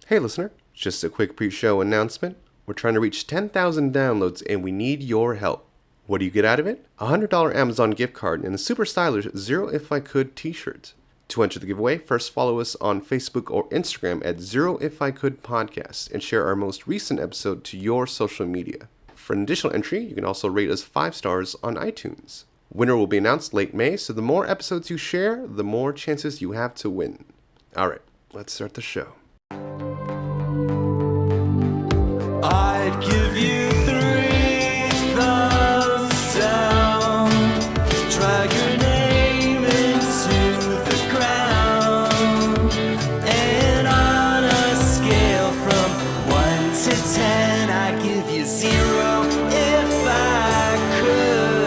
Hey listener, just a quick pre-show announcement. We're trying to reach 10,000 downloads and we need your help. What do you get out of it? A $100 Amazon gift card and a super stylish Zero If I Could t-shirt. To enter the giveaway, first follow us on Facebook or Instagram at Zero If I Could Podcast and share our most recent episode to your social media. For an additional entry, you can also rate us 5 stars on iTunes. Winner will be announced late May, so the more episodes you share, the more chances you have to win. Alright, let's start the show. I'd give you 3 thumbs down, drag your name into the ground, and on a scale from 1 to 10, I'd give you 0 if I could.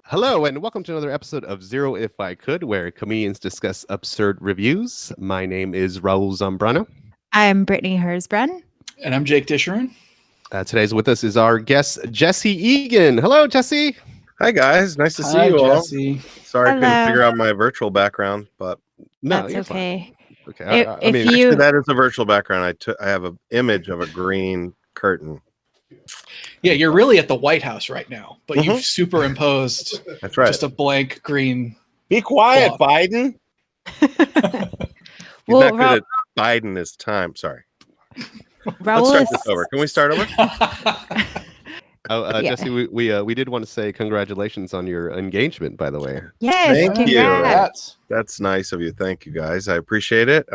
Hello, and welcome to another episode of Zero If I Could, where comedians discuss absurd reviews. My name is Raul Zambrano. I'm Brittany Hersbrun. And I'm Jake Disherin. Today's with us is our guest, Jesse Egan. Hello, Jesse. Hi, guys. Nice to see you Jesse. all. Sorry I Hello. couldn't figure out my virtual background, but No, That's you're okay. fine. Okay, I mean, actually, that is a virtual background. I have an image of a green curtain. Yeah, you're really at the White House right now, but you've superimposed That's right. just a blank green. Be quiet, Well, Biden. He's Well, not good at Biden this time. Sorry. Let's Raul start is this over. Can we start over? Yeah. Jesse, we did want to say congratulations on your engagement, by the way. yes, Thank you. congrats. That's nice of you. Thank you, guys. I appreciate it.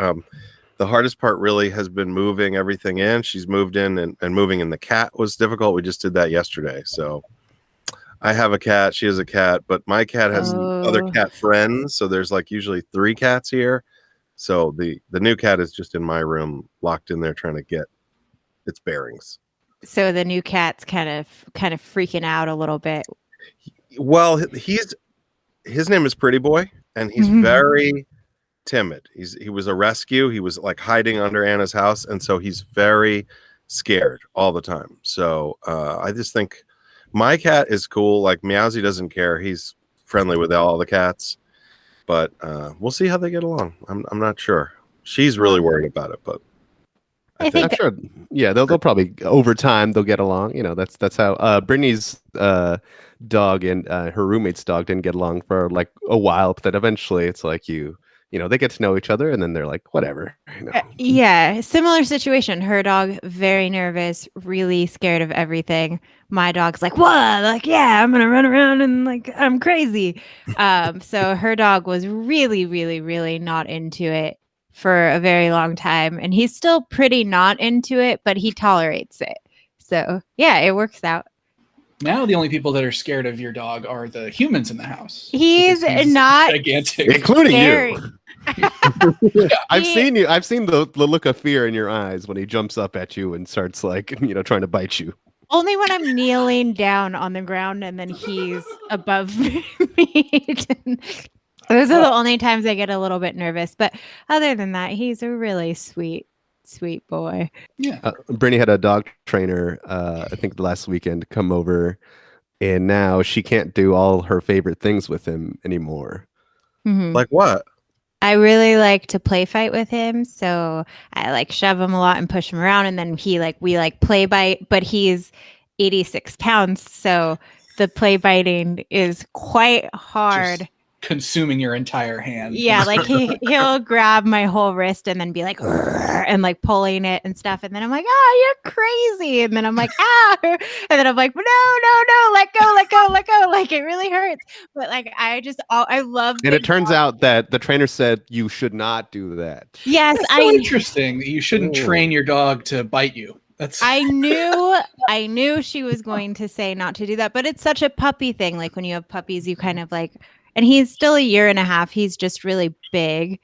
The hardest part really has been moving everything in. She's moved in and moving in. The cat was difficult. We just did that yesterday. So I have a cat. She has a cat, but my cat has other Oh. cat friends. So there's like usually 3 cats here. So the new cat is just in my room, locked in there, trying to get its bearings. So the new cat's kind of freaking out a little bit. Well, his name is Pretty Boy, and he's Mhm. very timid. He was a rescue. He was like hiding under Anna's house, and so he's very scared all the time. So I just think my cat is cool. Like Meowsy doesn't care. He's friendly with all the cats, but we'll see how they get along. I'm not sure. She's really worried about it, but I think I'm sure. Yeah, they'll probably over time they'll get along. You know, that's how Brittany's dog and her roommate's dog didn't get along for like a while, but then eventually it's like you know, they get to know each other and then they're like, whatever. You know. yeah, similar situation. Her dog, very nervous, really scared of everything. My dog's like, what? Like, yeah, I'm gonna run around and like I'm crazy. So her dog was really, really, really not into it for a very long time, and he's still pretty not into it, but he tolerates it. So yeah, it works out. Now the only people that are scared of your dog are the humans in the house. He's Because not gigantic. Including scary. you. I've He- seen you. I've seen the look of fear in your eyes when he jumps up at you and starts like, you know, trying to bite you. Only when I'm kneeling down on the ground and then he's above me. Those are the only times I get a little bit nervous. But other than that, he's a really sweet boy. Yeah. Brittany had a dog trainer, I think last weekend, come over, and now she can't do all her favorite things with him anymore. Mhm. like what? I really like to play fight with him. So I like shove him a lot and push him around. And then we play bite, but he's 86 pounds. So the play biting is quite hard. Just consuming your entire hand. Yeah, like he'll grab my whole wrist and then be like, "Rrr," and like pulling it and stuff. And then I'm like, oh, you're crazy. And then I'm like, ah. And then I'm like, no, let go. Like it really hurts. But like, I love And the it turns dog. out that the trainer said you should not do that. Yes, That's so interesting. You shouldn't Ooh. train your dog to bite you. That's I knew she was going to say not to do that, but it's such a puppy thing. Like when you have puppies, you kind of like, and he's still a year and a half. He's just really big,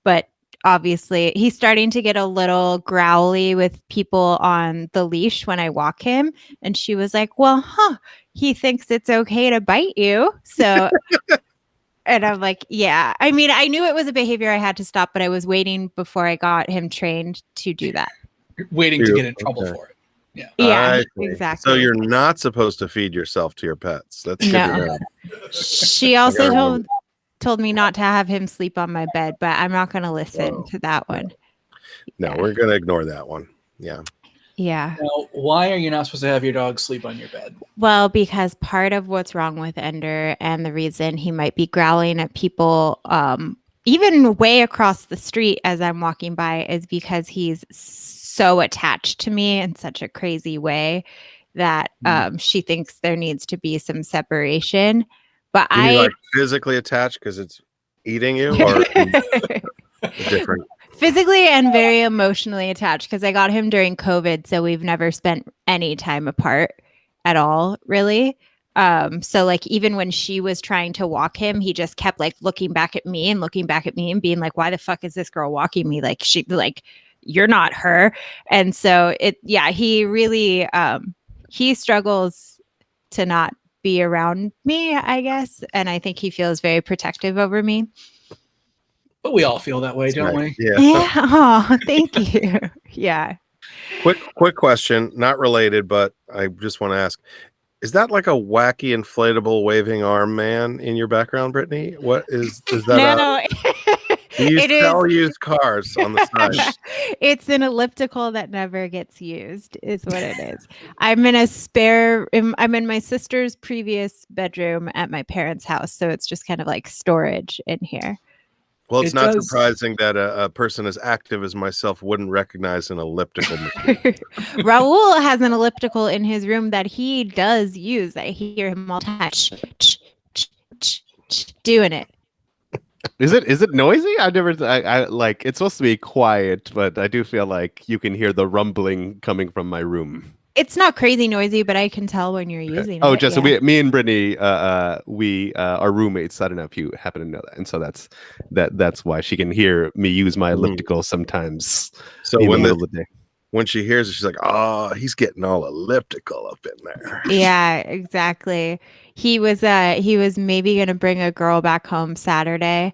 but obviously he's starting to get a little growly with people on the leash when I walk him. And she was like, well, he thinks it's okay to bite you. So, and I'm like, yeah, I mean, I knew it was a behavior I had to stop, but I was waiting before I got him trained to do that. waiting to get in trouble Okay. for it. Yeah. Yeah, I see. exactly. So you're not supposed to feed yourself to your pets. That's good to No. know. She also gotta told told me not to have him sleep on my bed, but I'm not going to listen to that one. No, Yeah. we're gonna ignore that one. Yeah. Yeah. Now, why are you not supposed to have your dog sleep on your bed? Well, because part of what's wrong with Ender and the reason he might be growling at people, even way across the street as I'm walking by, is because he's so attached to me in such a crazy way that she thinks there needs to be some separation. But Do you like physically attached because it's eating you, or different? Physically and very emotionally attached because I got him during COVID, so we've never spent any time apart at all, really. So like even when she was trying to walk him, he just kept like looking back at me and being like, why the fuck is this girl walking me? Like you're not her. And so he really he struggles to not be around me, I guess. And I think he feels very protective over me. But we all feel that way, don't we? Yeah. Yeah. Oh, thank you. Yeah. Quick question, not related, but I just want to ask: is that like a wacky inflatable waving arm man in your background, Brittany? What is that? No, You it sell is. used cars on the side. It's an elliptical that never gets used, is what it is. I'm in my sister's previous bedroom at my parents' house, so it's just kind of like storage in here. Well, it's It not does- surprising that a person as active as myself wouldn't recognize an elliptical machine. Raul has an elliptical in his room that he does use. I hear him all the time doing it. Is it noisy? I like it's supposed to be quiet, but I do feel like you can hear the rumbling coming from my room. It's not crazy noisy, but I can tell when you're using Oh, it. just yeah. me and Brittany, we are roommates. I don't know if you happen to know that, and so that's why she can hear me use my elliptical sometimes. So in the when middle of the day. when she hears it, she's like, "Oh, he's getting all elliptical up in there." Yeah, exactly. He was maybe gonna bring a girl back home Saturday,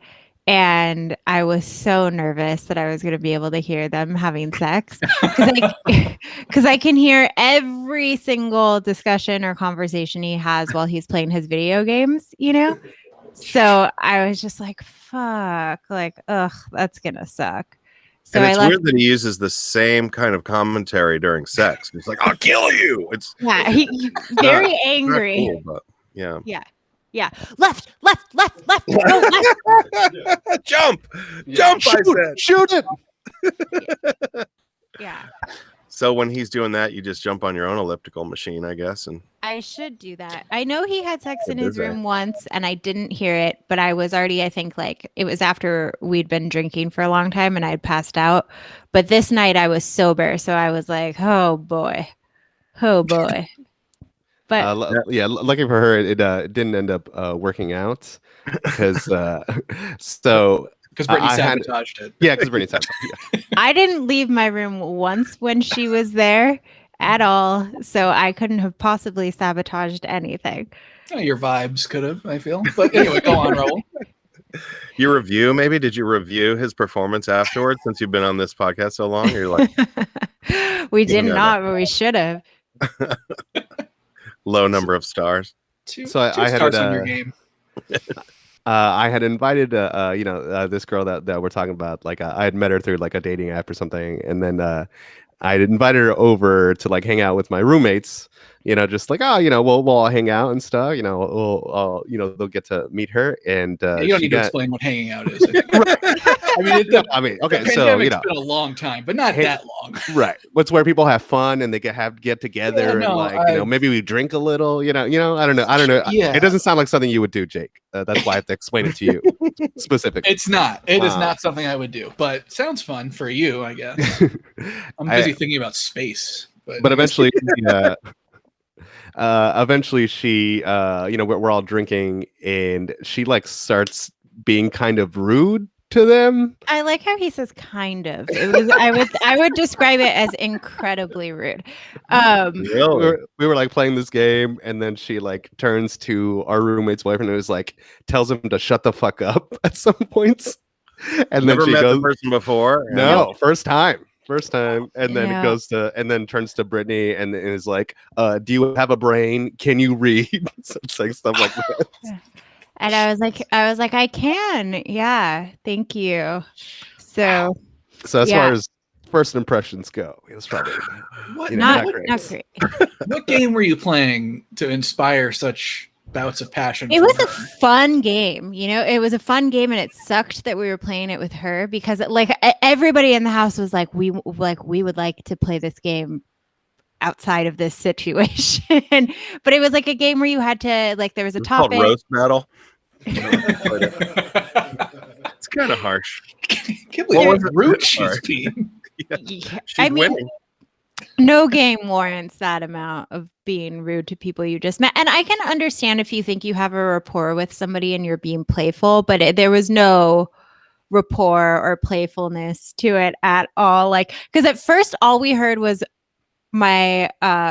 and I was so nervous that I was gonna be able to hear them having sex because I can hear every single discussion or conversation he has while he's playing his video games, you know? So I was just like, fuck, like, ugh, that's gonna suck. So And I it's left. weird that he uses the same kind of commentary during sex. It's like, "I'll kill you." It's Yeah, he very not angry. cool, but yeah. Yeah. Left. Go left. Jump! Jump! I said. Shoot it! Yeah. So when he's doing that, you just jump on your own elliptical machine, I guess, and I should do that. I know he had sex in Good his design. room once and I didn't hear it, but I was already, I think like it was after we'd been drinking for a long time and I'd passed out. But this night I was sober, so I was like, oh boy. But Lucky for her, it didn't end up working out because so Because Brittany I had- sabotaged it. yeah, because Brittany sabotaged. Yeah. I didn't leave my room once when she was there at all, so I couldn't have possibly sabotaged anything. Oh, your vibes could have, I feel. But anyway, go on, Raul. you review. Maybe did you review his performance afterwards? Since you've been on this podcast so long, you're like We did Yeah. not, but we should have. low number of stars. Two I had stars it, on your game. I had invited this girl that we're talking about. Like I had met her through like a dating app or something, and then I had invited her over to like hang out with my roommates. Just like we'll all hang out and stuff. They'll get to meet her, and Yeah, you don't she need to got- explain what hanging out is. I mean, okay, the so pandemic's been a long time, but not Hey- that long. right. What's where people have fun and they get together Yeah, and no, like maybe we drink a little. I don't know. Yeah. It doesn't sound like something you would do, Jake. That's why I have to explain it to you specifically. It's not. It is Wow. not something I would do, but sounds fun for you, I guess. I'm busy thinking about space. But eventually, she, we're all drinking, and she like starts being kind of rude to them. I like how he says kind of. It was I would describe it as incredibly rude. Really? We were like playing this game, and then she like turns to our roommate's boyfriend and was like tells him to shut the fuck up at some points. And Never then she met goes, the person before. no, first time, and then Yeah. it goes to, and then turns to Brittany and is like, do you have a brain? Can you read? So it's like stuff like that. And I was like, I can. Yeah, thank you. So So as Yeah. far as first impressions go, it was probably What, not not great. great. what game were you playing to inspire such bouts of passion? It from was a her? fun game, it was a fun game, and it sucked that we were playing it with her because everybody in the house was like, we would like to play this game outside of this situation. But it was like a game where you had to there was a It's called topic. roast battle. It's kind of harsh. Can't What believe was how it? rude Sorry. she's being. Yeah, She's winning. no game warrants that amount of being rude to people you just met. And I can understand if you think you have a rapport with somebody and you're being playful, but there was no rapport or playfulness to it at all. Because at first all we heard was my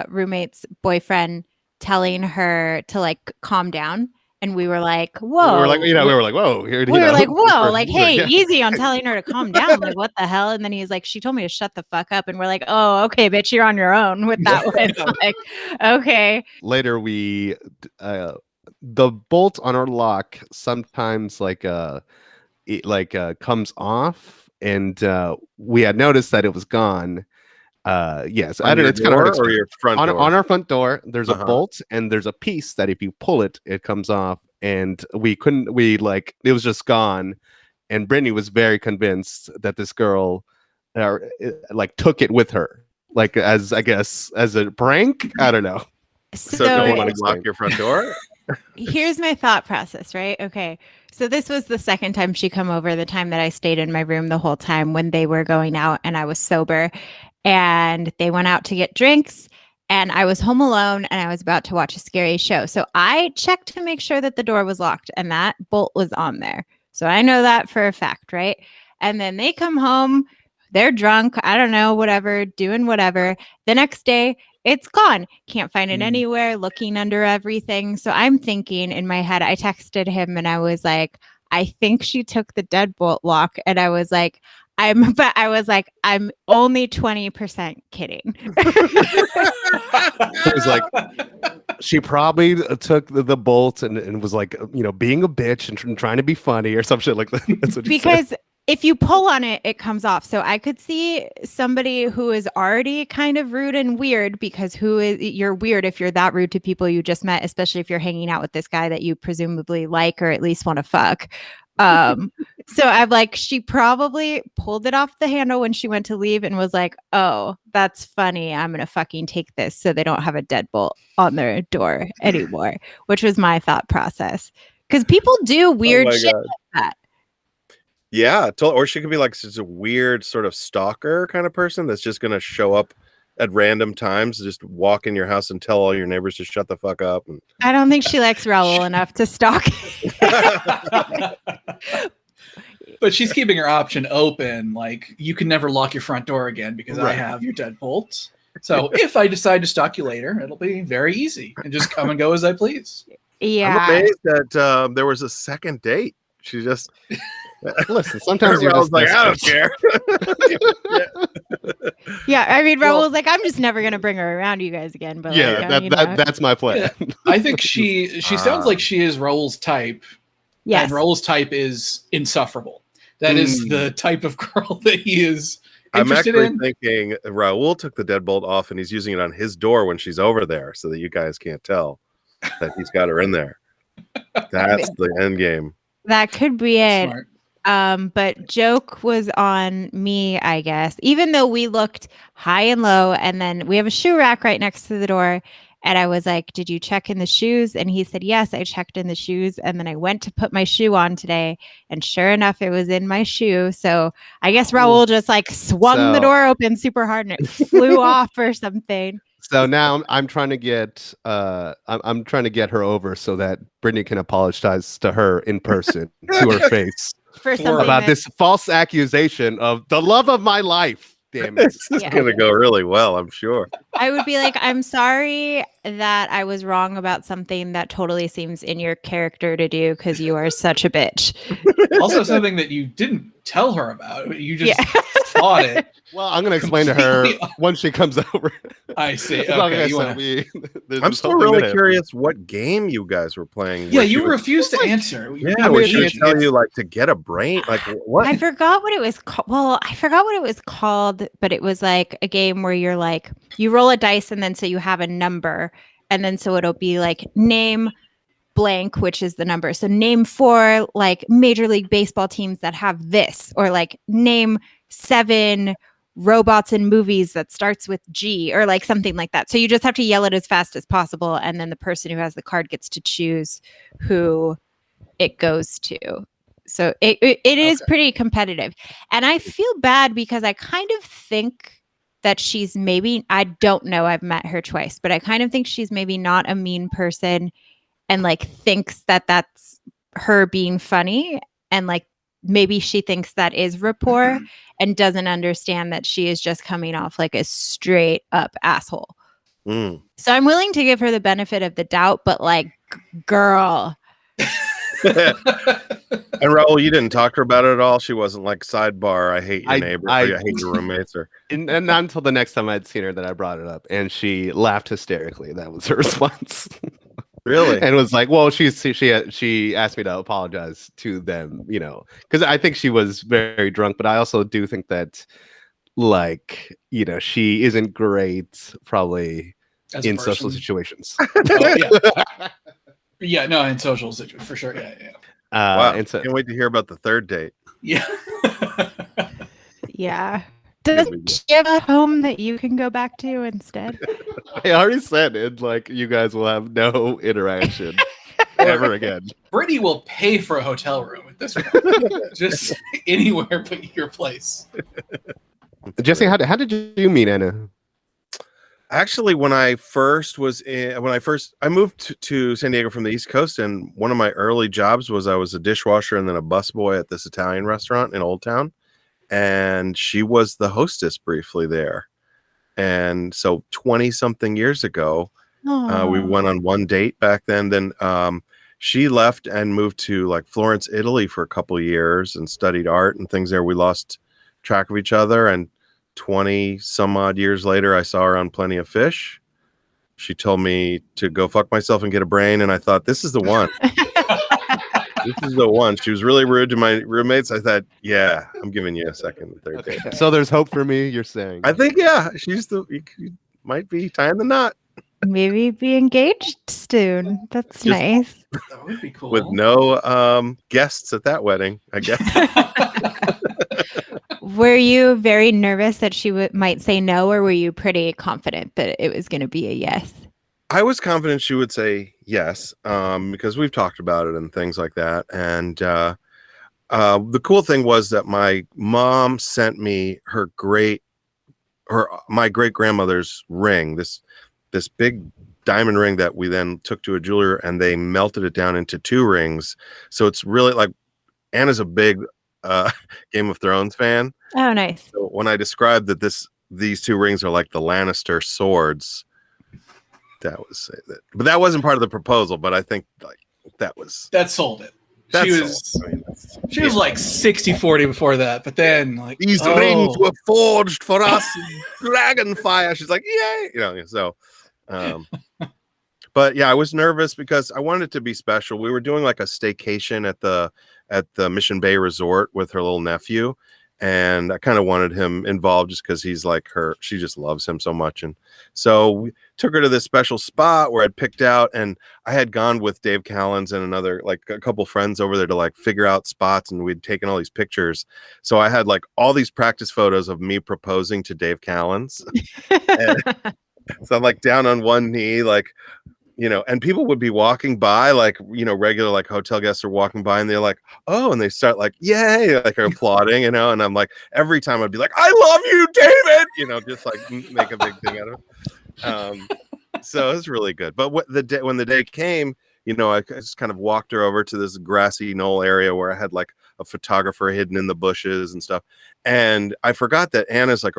roommate's boyfriend telling her to calm down. And we were like, whoa. We were like, whoa. Here, We were like, whoa, hey, yeah. easy on telling her to calm down. Like, what the hell? And then he's like, she told me to shut the fuck up. And we're like, oh, okay, bitch, you're on your own with that one. Like, okay. Later, the bolt on our lock sometimes comes off, and we had noticed that it was gone. Yes, I don't know. It's kind of hard to or your front door. on our front door. There's Uh-huh. a bolt, and there's a piece that if you pull it, it comes off. And it was just gone. And Brittany was very convinced that this girl, took it with her, as a prank. I don't know. So no So one want to lock your front door? here's my thought process, right? Okay. So this was the second time she come over, the time that I stayed in my room the whole time when they were going out and I was sober. And they went out to get drinks, and I was home alone, and I was about to watch a scary show. So I checked to make sure that the door was locked, and that bolt was on there. So I know that for a fact, right? And then they come home, they're drunk, I don't know, whatever, doing whatever. The next day, it's gone. Can't find it anywhere, looking under everything. So I'm thinking in my head, I texted him, and I was like, I think she took the deadbolt lock. And I was like, I'm only 20% kidding. It was like she probably took the bolt and was being a bitch and trying to be funny or some shit like that. That's what she said. Because if you pull on it, it comes off. So I could see somebody who is already kind of rude and weird, because you're weird if you're that rude to people you just met, especially if you're hanging out with this guy that you presumably like or at least want to fuck. So I'm like, she probably pulled it off the handle when she went to leave and was like, oh, that's funny. I'm going to fucking take this so they don't have a deadbolt on their door anymore, which was my thought process. Because people do weird shit God. like that. Yeah, or she could be such a weird sort of stalker kind of person that's just going to show up at random times, just walk in your house and tell all your neighbors to shut the fuck up. And I don't think she likes Raul enough to stalk. But she's keeping her option open. You can never lock your front door again because I Right. have your deadbolt. So if I decide to stalk you later, it'll be very easy and just come and go as I please. Yeah. I'm amazed that there was a second date. She just Listen, sometimes you're Raul's just I don't care. Yeah, I mean, Raul's like, I'm just never gonna bring her around you guys again. But that's my plan. Yeah. I think she sounds like she is Raul's type. yes, And Raul's type is insufferable. That is the type of girl that he is I'm interested actually in. thinking Raul took the deadbolt off and he's using it on his door when she's over there so that you guys can't tell that he's got her in there. That's the end game. that could be it. Smart. But joke was on me, I guess, even though we looked high and low, and then we have a shoe rack right next to the door. And I was like, did you check in the shoes? And he said, yes, I checked in the shoes. And then I went to put my shoe on today. And sure enough, it was in my shoe. So I guess Raul just swung the door open super hard and it flew off or something. So now I'm trying to get I'm trying to get her over so that Brittany can apologize to her in person to her face For something about that- this false accusation of the love of my life. Damn it. This is Yeah. going to go really well, I'm sure. I would be like, I'm sorry that I was wrong about something that totally seems in your character to do because you are such a bitch. Also, something that you didn't tell her about. You just caught it. Well, I'm gonna explain to her Completely- once she comes over. I see. It's not like Okay, I you said, wanna... there's I'm this still whole thing really that happened. curious what game you guys were playing. Yeah, where she you was- refused to answer. Yeah, I where mean, she would it's- tell you like to get a brain. Like what? I forgot what it was called. Well, I forgot what it was called, but it was like a game where you're like, you roll a dice and then so you have a number. And then so it'll be like name blank, which is the number. So name 4 like Major League Baseball teams that have this, or like name 7 robots in movies that starts with G, or like something like that. So you just have to yell it as fast as possible. And then the person who has the card gets to choose who it goes to. So it is pretty competitive. And I feel bad because I kind of think that she's maybe, I don't know, I've met her twice, but I kind of think she's maybe not a mean person and like thinks that that's her being funny, and like maybe she thinks that is rapport and doesn't understand that she is just coming off like a straight up asshole. Mm. So I'm willing to give her the benefit of the doubt, but like, girl. And Raul, you didn't talk to her about it at all. She wasn't like sidebar. I hate your I- neighbor. I- I hate your roommates. Or And not until the next time I'd seen her that I brought it up, and she laughed hysterically. That was her response. really? And was like, "Well, she asked me to apologize to them, you know, because I think she was very drunk, but I also do think that, like, you know, she isn't great probably As a in social person. situations." Oh, yeah. Yeah, no, in social situation for sure. Yeah, yeah. Wow. And so, Can't wait to hear about the third date. Yeah. Yeah. Does she have a home that you can go back to instead? I already said it, like, you guys will have no interaction ever again. Brittany will pay for a hotel room at this point. Just anywhere but your place. Jesse, how did you meet Anna? Actually, when I moved to San Diego from the East Coast, and one of my early jobs was I was a dishwasher and then a busboy at this Italian restaurant in Old Town. And she was the hostess briefly there. And so 20 something years ago, we went on one date back then. Then she left and moved to like Florence, Italy for a couple of years and studied art and things there. We lost track of each other. And 20 some odd years later, I saw her on Plenty of Fish. She told me to go fuck myself and get a brain. And I thought, this is the one. This is the one. She was really rude to my roommates. I thought, yeah, I'm giving you a second and third date. So there's hope for me, you're saying? I think, yeah, you might be tying the knot Maybe be engaged soon. That's Just- nice. That would be cool. with no guests at that wedding, I guess. Were you very nervous that she might say no, or were you pretty confident that it was going to be a yes? I was confident she would say yes, because we've talked about it and things like that. And the cool thing was that my mom sent me my great grandmother's ring, this big diamond ring that we then took to a jeweler, and they melted it down into 2 rings. So it's really like, Anna's a big Game of Thrones fan. Oh, nice. So when I described that these 2 rings are like the Lannister swords, but that wasn't part of the proposal. But I think like that sold it. that's She was all. I mean, she was like 60-40 before that, but then like these rings were forged for us, dragon fire. She's like, yay, you know. So, but yeah, I was nervous because I wanted it to be special. We were doing like a staycation at the Mission Bay Resort with her little nephew, and I kind of wanted him involved just because he's like she just loves him so much. And so we took her to this special spot where I'd picked out, and I had gone with Dave Callens and like a couple friends over there to like figure out spots, and we'd taken all these pictures. So I had like all these practice photos of me proposing to Dave Callens. And so I'm like down on one knee, like, you know, and people would be walking by, like, you know, regular like hotel guests are walking by, and they're like, oh, and they start like, yay, like applauding, you know. And I'm like, every time I'd be like, I love you, David, you know, just like make a big thing out of it. So it was really good. But when the day came, you know, I just kind of walked her over to this grassy knoll area where I had like a photographer hidden in the bushes and stuff. And I forgot that Anna's like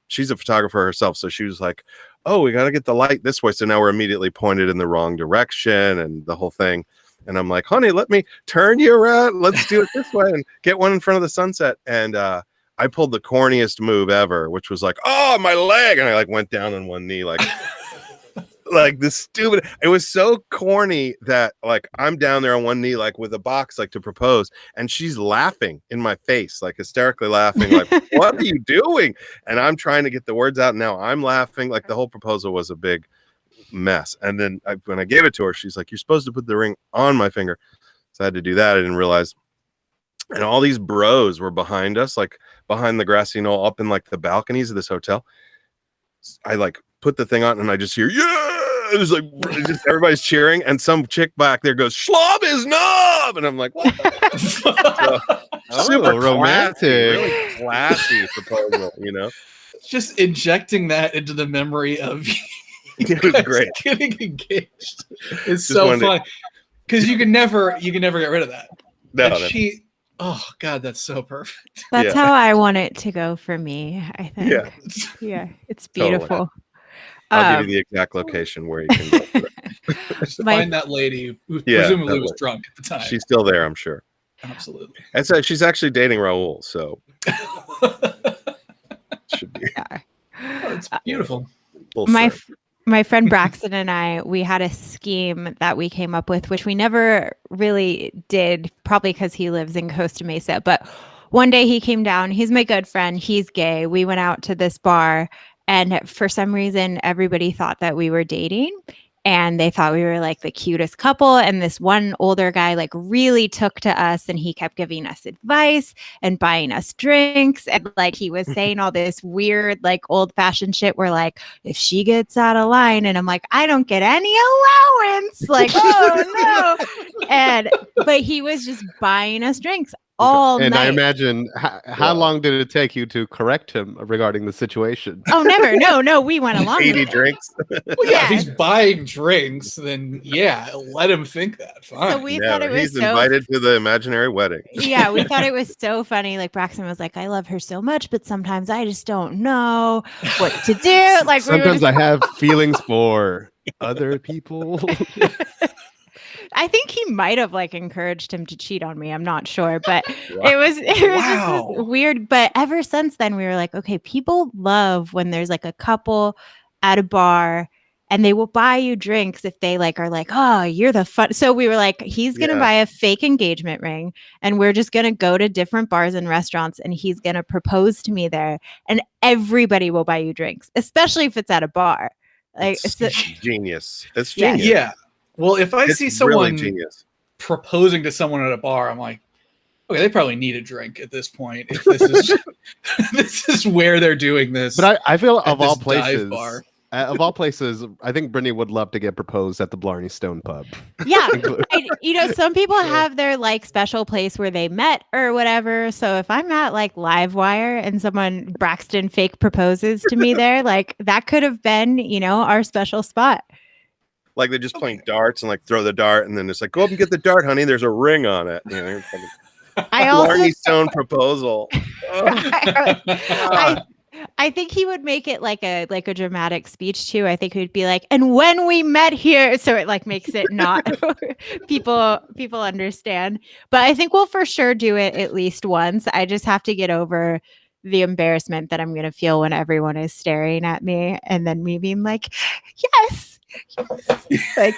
she's a photographer herself. So she was like, oh, we got to get the light this way. So now we're immediately pointed in the wrong direction and the whole thing. And I'm like, honey, let me turn you around. Let's do it this way and get one in front of the sunset. And I pulled the corniest move ever, which was like, oh, my leg. And I like went down on one knee, like, like this stupid. It was so corny that like I'm down there on one knee, like with a box, like to propose. And she's laughing in my face, like hysterically laughing, like, what are you doing? And I'm trying to get the words out. Now I'm laughing. Like the whole proposal was a big mess. And then when I gave it to her, she's like, you're supposed to put the ring on my finger. So I had to do that. I didn't realize. And all these bros were behind us, like behind the grassy knoll up in like the balconies of this hotel. I like put the thing on and I just hear, yeah, it was like just everybody's cheering. And some chick back there goes, schlob is knob. And I'm like, what? Super romantic. Classy, really classy proposal, you know? Just injecting that into the memory of It was great. getting engaged. It's Just so wanted to- fun. Because you can never get rid of that. No, And no. she, oh God, that's so perfect. That's Yeah. how I want it to go for me, I think. Yeah. Yeah, it's Totally. beautiful. I'll give you the exact location where you can go. For it. Just to My- find that lady who Yeah, presumably was totally. drunk at the time. She's still there, I'm sure. Absolutely. And so she's actually dating Raul, so should be Yeah. Oh, it's beautiful. full my circle. my friend Braxton and I, we had a scheme that we came up with, which we never really did, probably because he lives in Costa Mesa. But one day he came down. He's my good friend. He's gay. We went out to this bar, and for some reason, everybody thought that we were dating. And they thought we were like the cutest couple. And this one older guy like really took to us, and he kept giving us advice and buying us drinks. And like he was saying all this weird, like old fashioned shit where like, if she gets out of line, and I'm like, I don't get any allowance. Like, oh no. But he was just buying us drinks all And I night. imagine, how long did it take you to correct him regarding the situation? Oh, never. No, we went along 80 with it. drinks. Well, yeah, if Yeah. he's buying drinks, then yeah, let him think that. Fine. So we Yeah, thought it was he's so invited to the imaginary wedding. yeah, we thought it was so funny. Like Braxton was like, I love her so much, but sometimes I just don't know what to do. Like Sometimes I have feelings for other people. I think he might have like encouraged him to cheat on me. I'm not sure, but it was just Wow. this weird. But ever since then, we were like, okay, people love when there's like a couple at a bar and they will buy you drinks if they like are like, oh, you're the fun. So we were like, he's gonna Yeah. buy a fake engagement ring, and we're just gonna go to different bars and restaurants, and he's gonna propose to me there, and everybody will buy you drinks, especially if it's at a bar. Like, It's so, genius. It's Yeah. genius. Yeah. Well, if I It's see someone really genius. proposing to someone at a bar, I'm like, okay, they probably need a drink at this point. If this is this is where they're doing this. But I feel at of all this dive places, bar. I think Brittany would love to get proposed at the Blarney Stone pub. yeah, some people have their like special place where they met or whatever. So if I'm at like Livewire and someone Braxton fake proposes to me there, like that could have been, our special spot. Like they're just playing darts and like throw the dart and then it's like, go up and get the dart, honey. There's a ring on it. You know, I also Blarney Stone proposal. I think he would make it like a dramatic speech too. I think he would be like, and when we met here, so it like makes it not people understand. But I think we'll for sure do it at least once. I just have to get over the embarrassment that I'm going to feel when everyone is staring at me, and then me being like, yes. Like,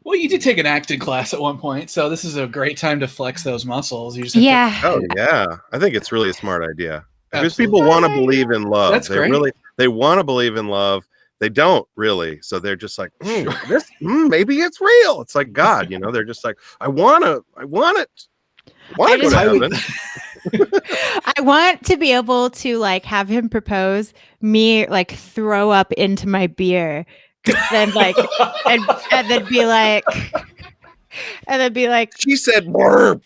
Well, you did take an acting class at one point, so this is a great time to flex those muscles. You just have to- Oh yeah, I think it's really a smart idea because Absolutely. people want to believe in love. That's great. They want to believe in love. They don't really, so they're just like, maybe it's real. It's like God, they're just like, I want it. I want to go to heaven. I want to be able to like have him propose, me like throw up into my beer, then like and then be like She said, "Burp."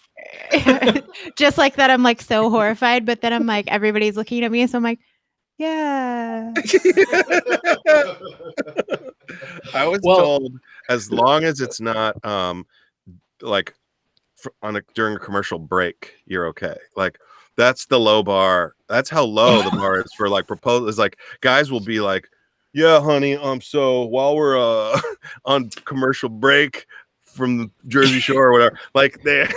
just like that. I'm like so horrified, but then I'm like everybody's looking at me, so I'm like, yeah. I was Well- told as long as it's not like during a commercial break, you're okay. Like that's the low bar. That's how low the bar is for like proposals. Like guys will be like, yeah, honey, so while we're on commercial break, from the Jersey Shore or whatever. Like they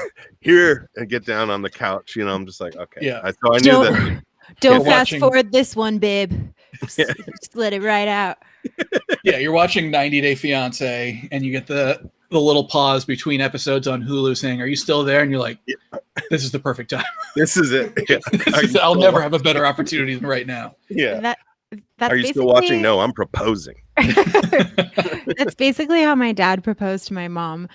here and get down on the couch. You know, I'm just like, okay. Yeah. So I knew that. Don't Yeah, fast watching- forward this one, babe. Yeah. Just let it right out. Yeah, you're watching 90 Day Fiance, and you get the little pause between episodes on Hulu saying, "Are you still there?" And you're like, "This is the perfect time. This is it. Yeah. I'll never have a better opportunity than right now." Yeah. That's Are you still watching? No, I'm proposing. That's basically how my dad proposed to my mom.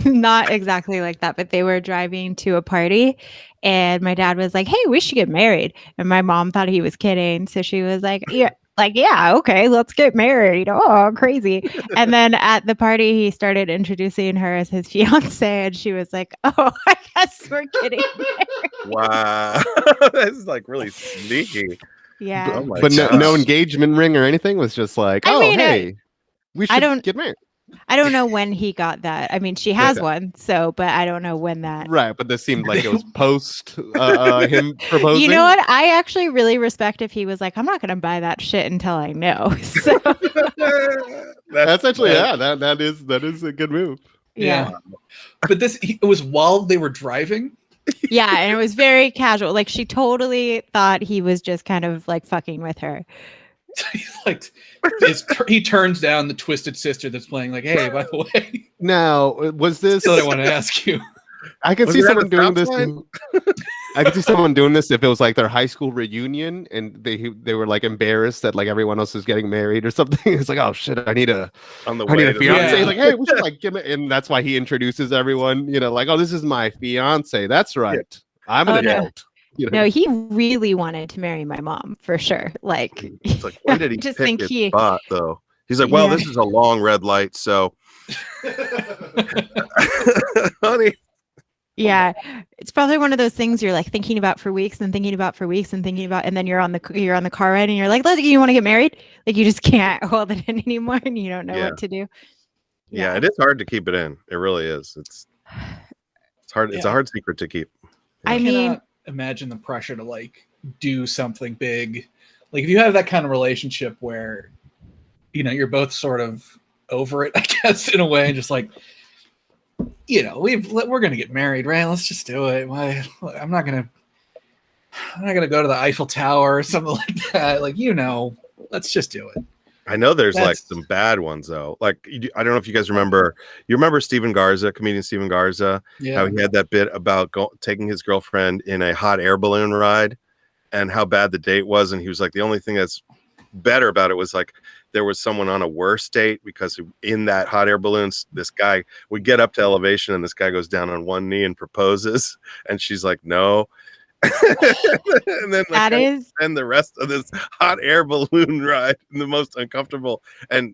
Not exactly like that, but they were driving to a party and my dad was like, "Hey, we should get married." And my mom thought he was kidding. So she was like, yeah, okay, let's get married. Oh, crazy. And then at the party, he started introducing her as his fiance. And she was like, "Oh, I guess we're getting married." Wow. This is like really sneaky. Yeah. Oh my But no gosh. engagement ring or anything. Was just like, I oh, mean, hey, we should don't- get married. I don't know when he got that. I mean, she has Okay. one, so, but I don't know when that. Right, but this seemed like it was post him proposing. You know what? I actually really respect if he was like, "I'm not going to buy that shit until I know." So, That's actually that is a good move. yeah. But it was while they were driving. Yeah. And it was very casual. Like, she totally thought he was just kind of like fucking with her. He's like, he turns down the Twisted Sister that's playing. Like, "Hey, by the way, Now, was this? still I want to ask you." I can Was see it at someone the doing stop this. sign? I could see someone doing this if it was like their high school reunion and they were like embarrassed that like everyone else is getting married or something. It's like, oh shit, I need a On the I need way a to fiance. Yeah. Like, hey, we should like give it, and that's why he introduces everyone. You know, like, oh, this is my fiance. That's right. I'm an Oh, no. adult. You know? No, he really wanted to marry my mom for sure. Like, It's like, when did he just pick think his he. spot though? He's like, well, Yeah. this is a long red light, so honey. Yeah, it's probably one of those things you're like thinking about for weeks and thinking about for weeks and thinking about, and then you're on the car ride and you're like, you want to get married? Like, you just can't hold it in anymore and you don't know Yeah. what to do. Yeah, it is hard to keep it in. It really is. It's hard. It's a Yeah. hard secret to keep. I mean, cannot imagine the pressure to like do something big. Like if you have that kind of relationship where, you know, you're both sort of over it, I guess, in a way, and just like, you know, we're gonna get married, right? Let's just do it. Why? I'm not gonna go to the Eiffel Tower or something like that. Like, you know, let's just do it. I know there's like That's- some bad ones though. Like I don't know if you guys remember. You remember Steven Garza, comedian Steven Garza? Yeah. How he had that bit about taking his girlfriend in a hot air balloon ride, and how bad the date was. And he was like, the only thing that's better about it was like there was someone on a worse date because in that hot air balloon, this guy would get up to elevation and this guy goes down on one knee and proposes, and she's like, no. And then that is and the rest of this hot air balloon ride, the most uncomfortable. And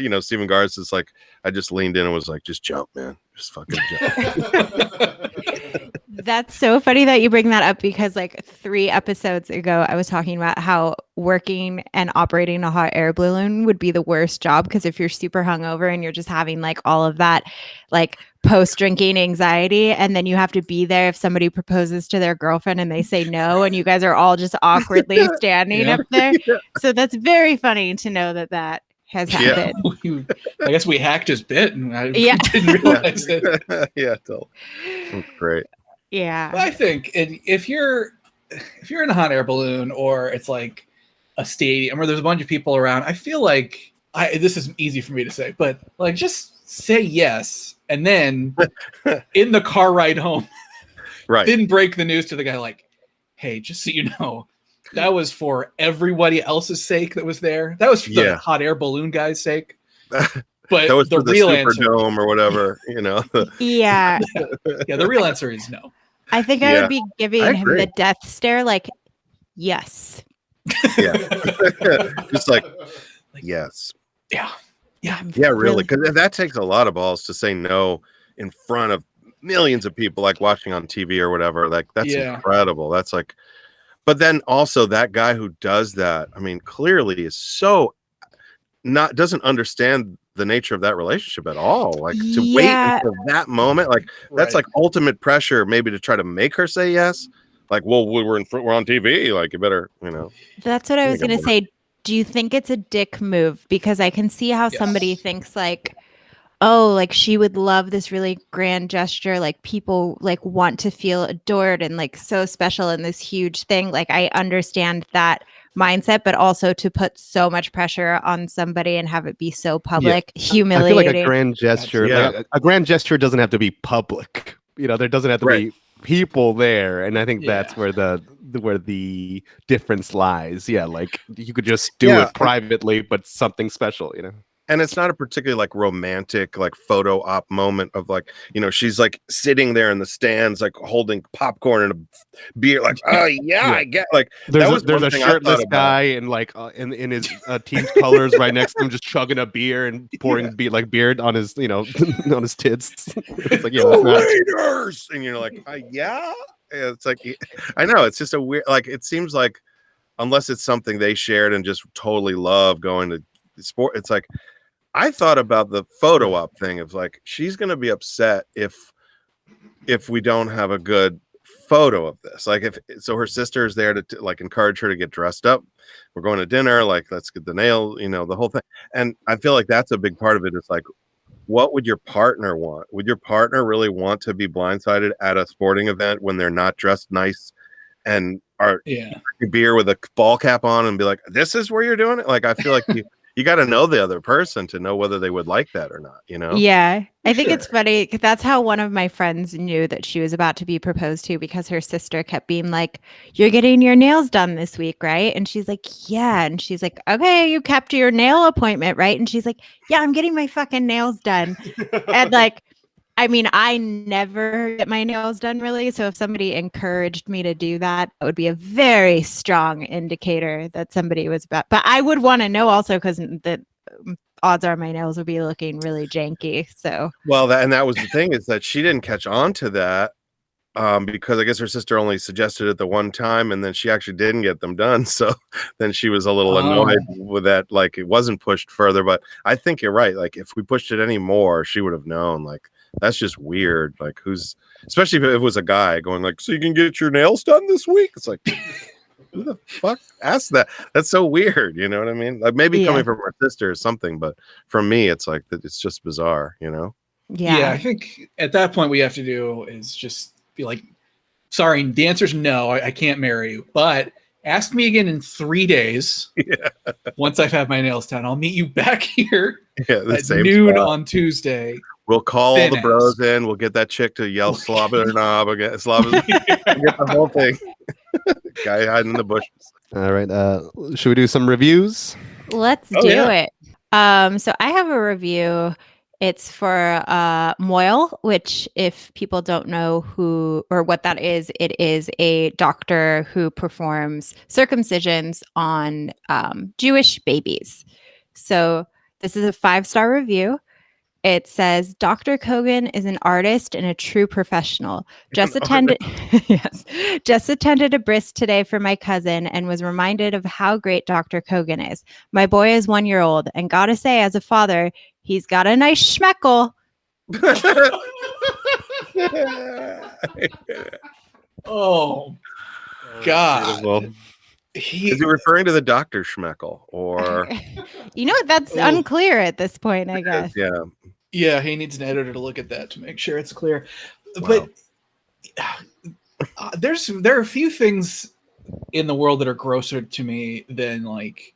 you know, Steven Garza is like, I just leaned in and was like, just jump, man, just fucking jump. That's so funny that you bring that up because like 3 episodes ago, I was talking about how working and operating a hot air balloon would be the worst job because if you're super hungover and you're just having like all of that like post-drinking anxiety and then you have to be there if somebody proposes to their girlfriend and they say no and you guys are all just awkwardly standing Yeah. up there. So that's very funny to know that has Yeah. happened. I guess we hacked his bit and I Yeah. didn't realize it. Yeah, totally. That's great. Yeah. I think if you're in a hot air balloon or it's like a stadium where there's a bunch of people around, I feel like this is easy for me to say, but like just say yes, and then in the car ride home, Right. didn't break the news to the guy like, hey, just so you know, that was for everybody else's sake that was there. That was for the Yeah. hot air balloon guy's sake. That But was the for the real answer, Superdome or whatever, you know. Yeah. yeah, the real answer is no. I think I Yeah. would be giving I him agree. the death stare, like, yes. Yeah. Just like, yes. Yeah. Yeah. Yeah, really. Because that takes a lot of balls to say no in front of millions of people, like watching on TV or whatever. Like, that's Yeah. incredible. That's like, but then also that guy who does that, I mean, clearly is so doesn't understand the nature of that relationship at all. Like to wait Yeah. until that moment, like that's Right. like ultimate pressure, maybe to try to make her say yes. Like, well, we're on TV. Like, you better, you know. That's what I was think going I'm to say. Do you think it's a dick move? Because I can see how Yes. somebody thinks like, oh, like she would love this really grand gesture. Like people like want to feel adored and like so special in this huge thing. Like I understand that mindset, but also to put so much pressure on somebody and have it be so public, I feel humiliating. like a grand gesture, Yeah. like a grand gesture doesn't have to be public. There doesn't have to Right. be people there, and I think that's Yeah. where the difference lies. Yeah, like you could just do Yeah. it privately, but something special. And it's not a particularly like romantic like photo op moment of like, she's like sitting there in the stands like holding popcorn and a beer like, oh yeah, I get like There's one a thing I shirtless thought about. guy and like in his team's colors right next to him, just chugging a beer and pouring beer on his on his tits. It's like, yeah, that's not. Raiders! And you're like, yeah. It's like, I know it's just a weird, like it seems like unless it's something they shared and just totally love going to sport, it's like I thought about the photo op thing of like she's gonna be upset if we don't have a good photo of this. Like if so, her sister is there to like encourage her to get dressed up. We're going to dinner. Like let's get the nail. The whole thing. And I feel like that's a big part of it. It's like, what would your partner want? Would your partner really want to be blindsided at a sporting event when they're not dressed nice and are drinking beer with a ball cap on and be like, "This is where you're doing it"? Like I feel like you got to know the other person to know whether they would like that or not, Yeah. I think it's funny because that's how one of my friends knew that she was about to be proposed to, because her sister kept being like, you're getting your nails done this week, right? And she's like, yeah. And she's like, okay, you kept your nail appointment, right? And she's like, yeah, I'm getting my fucking nails done. And like, I mean, I never get my nails done really. So if somebody encouraged me to do that, that would be a very strong indicator that somebody was about. But I would want to know also because the odds are my nails would be looking really janky. So well, that was the thing is that she didn't catch on to that because I guess her sister only suggested it the one time, and then she actually didn't get them done. So then she was a little annoyed with that, like it wasn't pushed further. But I think you're right. Like if we pushed it any more, she would have known. Like that's just weird. Like especially if it was a guy going like, so you can get your nails done this week. It's like, who the fuck asked that? That's so weird. You know what I mean? Like maybe coming from her sister or something, but from me, it's like it's just bizarre. Yeah, I think at that point we have to do is just be like, sorry, the answer is no, I can't marry you, but ask me again in 3 days. Once I've had my nails done, I'll meet you back here at noon on Tuesday. We'll call all the bros in. We'll get that chick to yell "Slobber knob" again. Slobber, get the whole thing. Guy hiding in the bushes. All right. Should we do some reviews? Let's do it. So I have a review. It's for Mohel, which if people don't know who or what that is, it is a doctor who performs circumcisions on Jewish babies. So this is a 5-star review. It says, Dr. Kogan is an artist and a true professional. Just attended a bris today for my cousin and was reminded of how great Dr. Kogan is. My boy is 1 year old, and gotta say, as a father, he's got a nice schmeckle. Oh, God. Beautiful. Is he referring to the Dr. Schmeckle or? That's unclear at this point, I guess. Yeah, he needs an editor to look at that to make sure it's clear. Wow. But there are a few things in the world that are grosser to me than like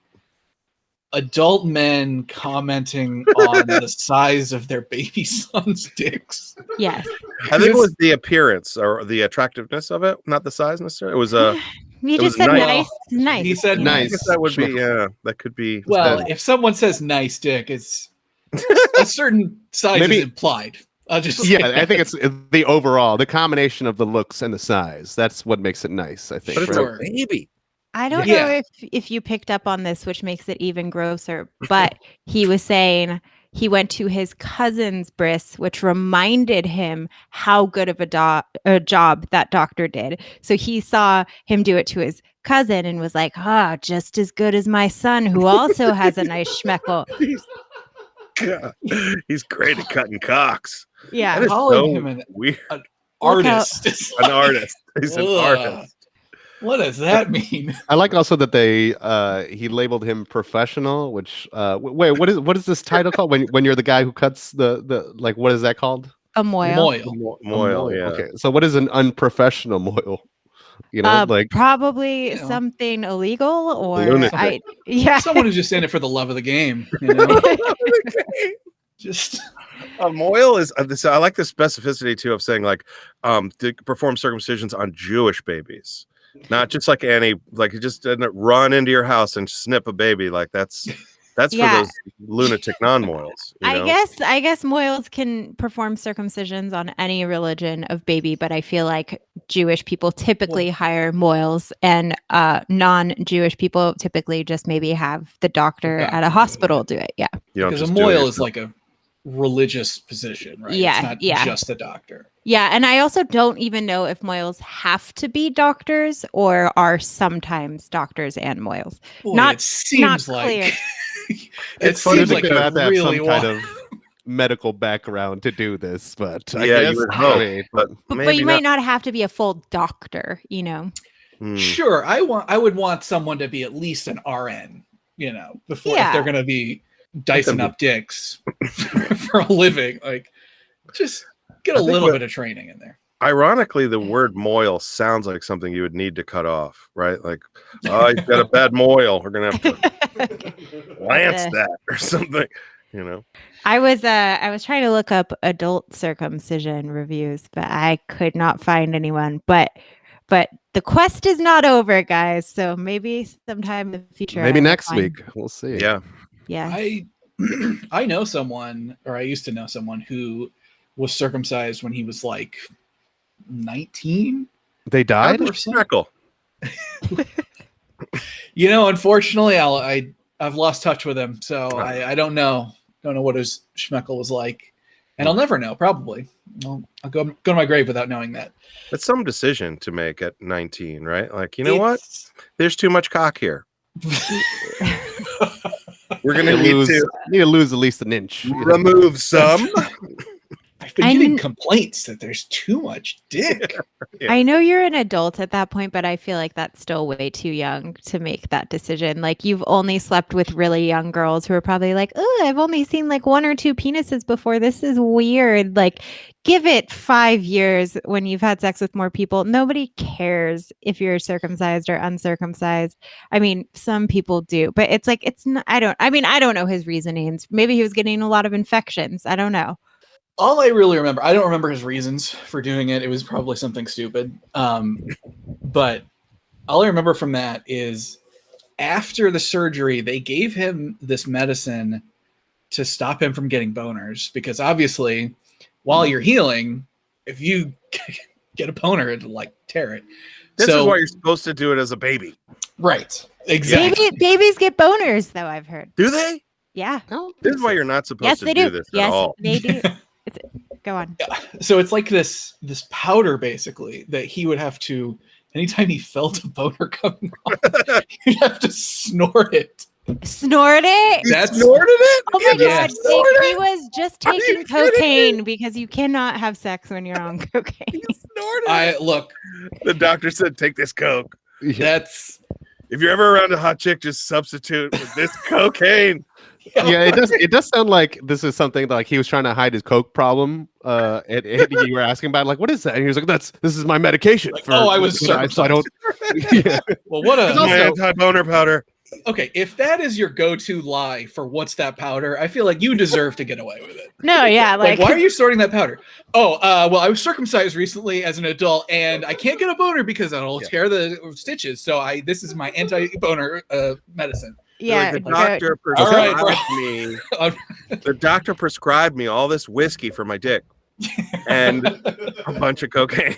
adult men commenting on the size of their baby son's dicks. Yes. I think it was the appearance or the attractiveness of it, not the size necessarily. It was you just said nice. Nice. He said nice. I guess that would be, that could be. Well, if someone says nice dick, it's a certain size is implied. I think it's the overall, the combination of the looks and the size. That's what makes it nice, I think. But it's a baby. I don't know if you picked up on this, which makes it even grosser, but he was saying he went to his cousin's bris, which reminded him how good of a job that doctor did. So he saw him do it to his cousin and was like, just as good as my son, who also has a nice schmeckle. He's great at cutting cocks. Yeah. Calling him an artist. An artist. He's an artist. What does that mean? I like also that they he labeled him professional, which wait, what is this title called when you're the guy who cuts the like what is that called? A moil. Moil. Mohel, yeah. Okay, so what is an unprofessional moil? You know, like Probably You know. something illegal or Lunatic. yeah. Someone who's just in it for the love of the game. You know? Just A moil is so I like the specificity too of saying like to perform circumcisions on Jewish babies, not just like any like you just didn't run into your house and snip a baby like that's for Yeah. those lunatic non-moils. You know? I guess moils can perform circumcisions on any religion of baby, but I feel like Jewish people typically hire moils, and non-Jewish people typically just maybe have the doctor doctor at a hospital do it. Yeah. You don't because a just do it moil is yourself. like a religious position, right? Yeah, It's not yeah. just a doctor. Yeah, and I also don't even know if moils have to be doctors or are sometimes doctors and moils. Boy, Not- it seems not like clear. it funny seems that like they a have to have really some kind of medical background to do this, but I Yeah, guess, you would I hope, mean, but But maybe you might not have to be a full doctor, you know. Hmm. Sure, I would want someone to be at least an RN, you know, before if Yeah. they're going to be dicing up dicks for a living. Like, just get I a think little what- bit of training in there. Ironically, the word moil sounds like something you would need to cut off, right? Like, oh, he's got a bad moil. We're gonna have to lance that or something, you know. I was trying to look up adult circumcision reviews, but I could not find anyone. But the quest is not over, guys. So maybe sometime in the future. maybe I will next find- week we'll see. Yeah. Yeah. I know someone, or I used to know someone who was circumcised when he was like 19. They died. Or something. Schmeckle. You know, unfortunately, I've lost touch with him, so I don't know what his Schmeckle was like, and I'll never know. Probably, I'll go to my grave without knowing that. It's some decision to make at 19, right? Like, you know what? There's too much cock here. We're gonna need to lose at least an inch. you know? remove some. I've been getting complaints that there's too much dick. I know you're an adult at that point, but I feel like that's still way too young to make that decision. Like you've only slept with really young girls who are probably like, "Oh, I've only seen like 1 or 2 penises before. This is weird." Like give it 5 years when you've had sex with more people. Nobody cares if you're circumcised or uncircumcised. I mean, some people do, but it's like it's not I don't know his reasonings. Maybe he was getting a lot of infections. I don't know. All I really remember, I don't remember his reasons for doing it. It was probably something stupid. But all I remember from that is after the surgery, they gave him this medicine to stop him from getting boners. Because obviously, while you're healing, if you get a boner, it'll like tear it. This is why you're supposed to do it as a baby. Right. Exactly. Babies get boners, though, I've heard. Do they? Yeah. This is why you're not supposed Yes, to they do do. this Yes, at all. they do. Go on. So it's like this powder basically that he would have to, anytime he felt a boner coming on, he'd have to snort it. Snort it? That's Snorted it? Oh my Yeah. god, he was just Are you taking kidding cocaine because you cannot have sex when you're on cocaine. Snorted it. The doctor said, take this Coke. That's If you're ever around a hot chick, just substitute with this cocaine. Yeah, it does sound like this is something that, like he was trying to hide his coke problem. And you were asking about like what is that? And he was like, this is my medication. Like, I was so I don't. Yeah. well, what a My anti-boner powder. okay. If that is your go-to lie for what's that powder, I feel like you deserve to get away with it. No, yeah, Like, like why are you sorting that powder? Oh, well, I was circumcised recently as an adult, and I can't get a boner because it'll tear the stitches. So this is my anti-boner medicine. yeah. The go- doctor All right, prescribed me. The doctor prescribed me all this whiskey for my dick and a bunch of cocaine.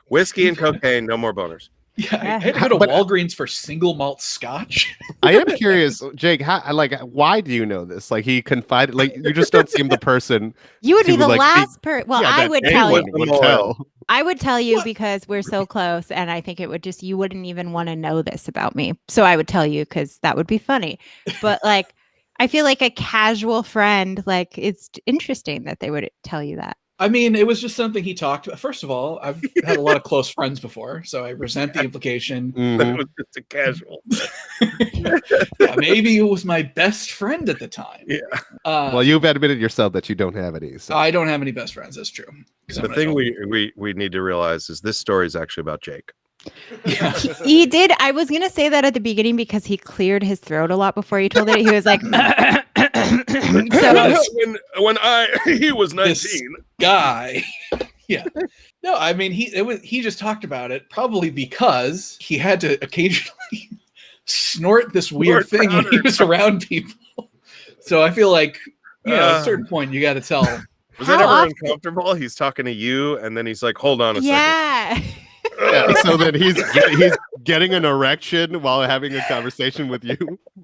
Whiskey and cocaine, no more boners. Yeah, I had to go to Walgreens for single malt scotch. I am curious, Jake. Why do you know this? Like he confided. Like you just don't seem the person. You would be to, the like, last person. Well, yeah, I that would tell anyone you. would tell. I would tell you because we're so close, and I think it would just you wouldn't even want to know this about me. So I would tell you because that would be funny. But like, I feel like a casual friend. Like it's interesting that they would tell you that. I mean, it was just something he talked about. First of all, I've had a lot of close friends before, so I resent the implication. That Mhm. was just a casual. Yeah, maybe it was my best friend at the time. Yeah. Well, you've admitted yourself that you don't have any. So. I don't have any best friends. That's true. 'Cause I'm The an thing adult. we need to realize is this story is actually about Jake. Yeah. He did. I was gonna say that at the beginning because he cleared his throat a lot before he told it. He was like, so when he was This 19. guy. Yeah. No, I mean he just talked about it probably because he had to occasionally snort this weird Snort thing when he powder. was around people. So I feel like at a Uh, certain point you got to tell. Was How that ever often- uncomfortable? He's talking to you, and then he's like, "Hold on a yeah. Yeah, so that he's getting an erection while having a conversation with you.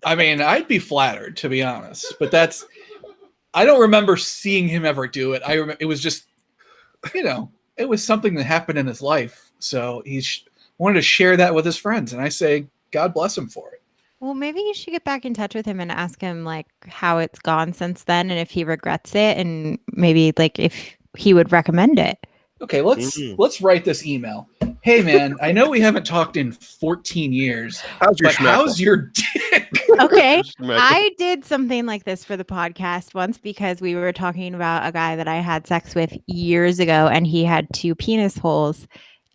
I mean, I'd be flattered to be honest, but I don't remember seeing him ever do it. It was just, it was something that happened in his life. So he wanted to share that with his friends, and I say, God bless him for it. Well, maybe you should get back in touch with him and ask him like how it's gone since then and if he regrets it and maybe like if he would recommend it. Okay, let's write this email. Hey man, I know we haven't talked in 14 years, How's your but how's schmeckle? your dick? Okay. Schmeckle. I did something like this for the podcast once because we were talking about a guy that I had sex with years ago and he had 2 penis holes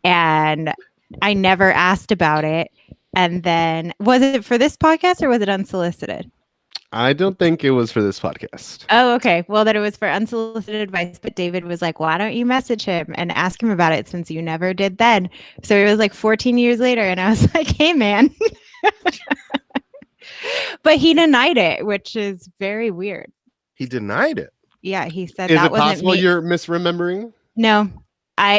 and I never asked about it. And then was it for this podcast or was it unsolicited? I don't think it was for this podcast. Oh, okay. Well, then it was for unsolicited advice. But David was like, why don't you message him and ask him about it since you never did then? So it was like 14 years later. And I was like, hey, man. But he denied it, which is very weird. He denied it. Yeah. He said Is that it wasn't possible me. you're misremembering? No,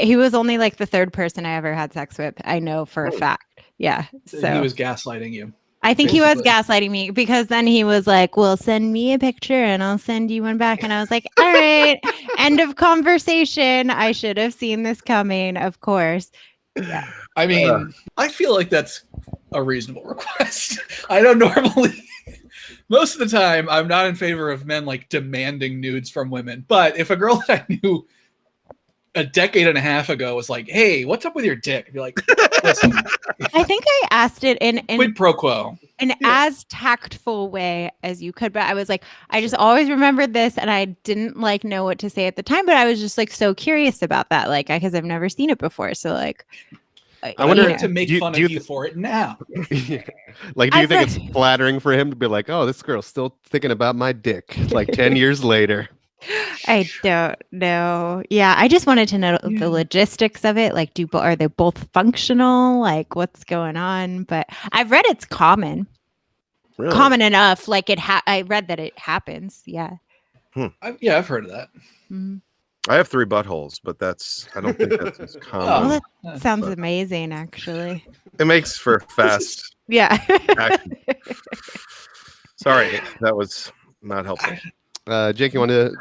he was only like the 3rd person I ever had sex with. I know for a Oh. fact. Yeah. So He was gaslighting you. I think he was basically. gaslighting me because then he was like, well, send me a picture and I'll send you one back. And I was like, all right, end of conversation. I should have seen this coming, of course. I mean, I feel like that's a reasonable request. I don't normally. Most of the time, I'm not in favor of men like demanding nudes from women. But if a girl that I knew a decade and a half ago was like, "Hey, what's up with your dick?" I'd be like, "Listen, I think I asked it in quid pro quo." an as tactful way as you could, but I was like, I just always remembered this and I didn't like know what to say at the time, but I was just like so curious about that, like because I've never seen it before. So like I wonder- want to make do you- fun do you of you for it now. Like, do you I've think it's flattering for him to be like, oh, this girl's still thinking about my dick like 10 years later? I don't know. Yeah, I just wanted to know Yeah. the logistics of it. Like, are they both functional? Like, what's going on? But I've read it's common, Really? common enough. Like I read that it happens. Yeah. I've heard of that. Mhm. I have 3 buttholes, but I don't think that's as common. Well, Oh, that sounds but- amazing, actually. It makes for fast Yeah. action. Sorry, that was not helpful. Jake, you want to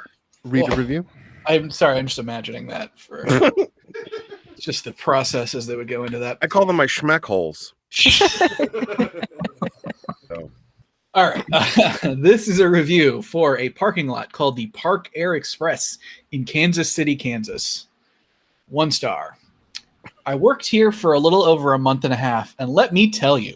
read Well, a review? I'm sorry. I'm just imagining that for just the processes that would go into that. I call them my schmeck holes. So, All right. This is a review for a parking lot called the Park Air Express in Kansas City, Kansas. 1 star. I worked here for a little over a month and a half, and let me tell you,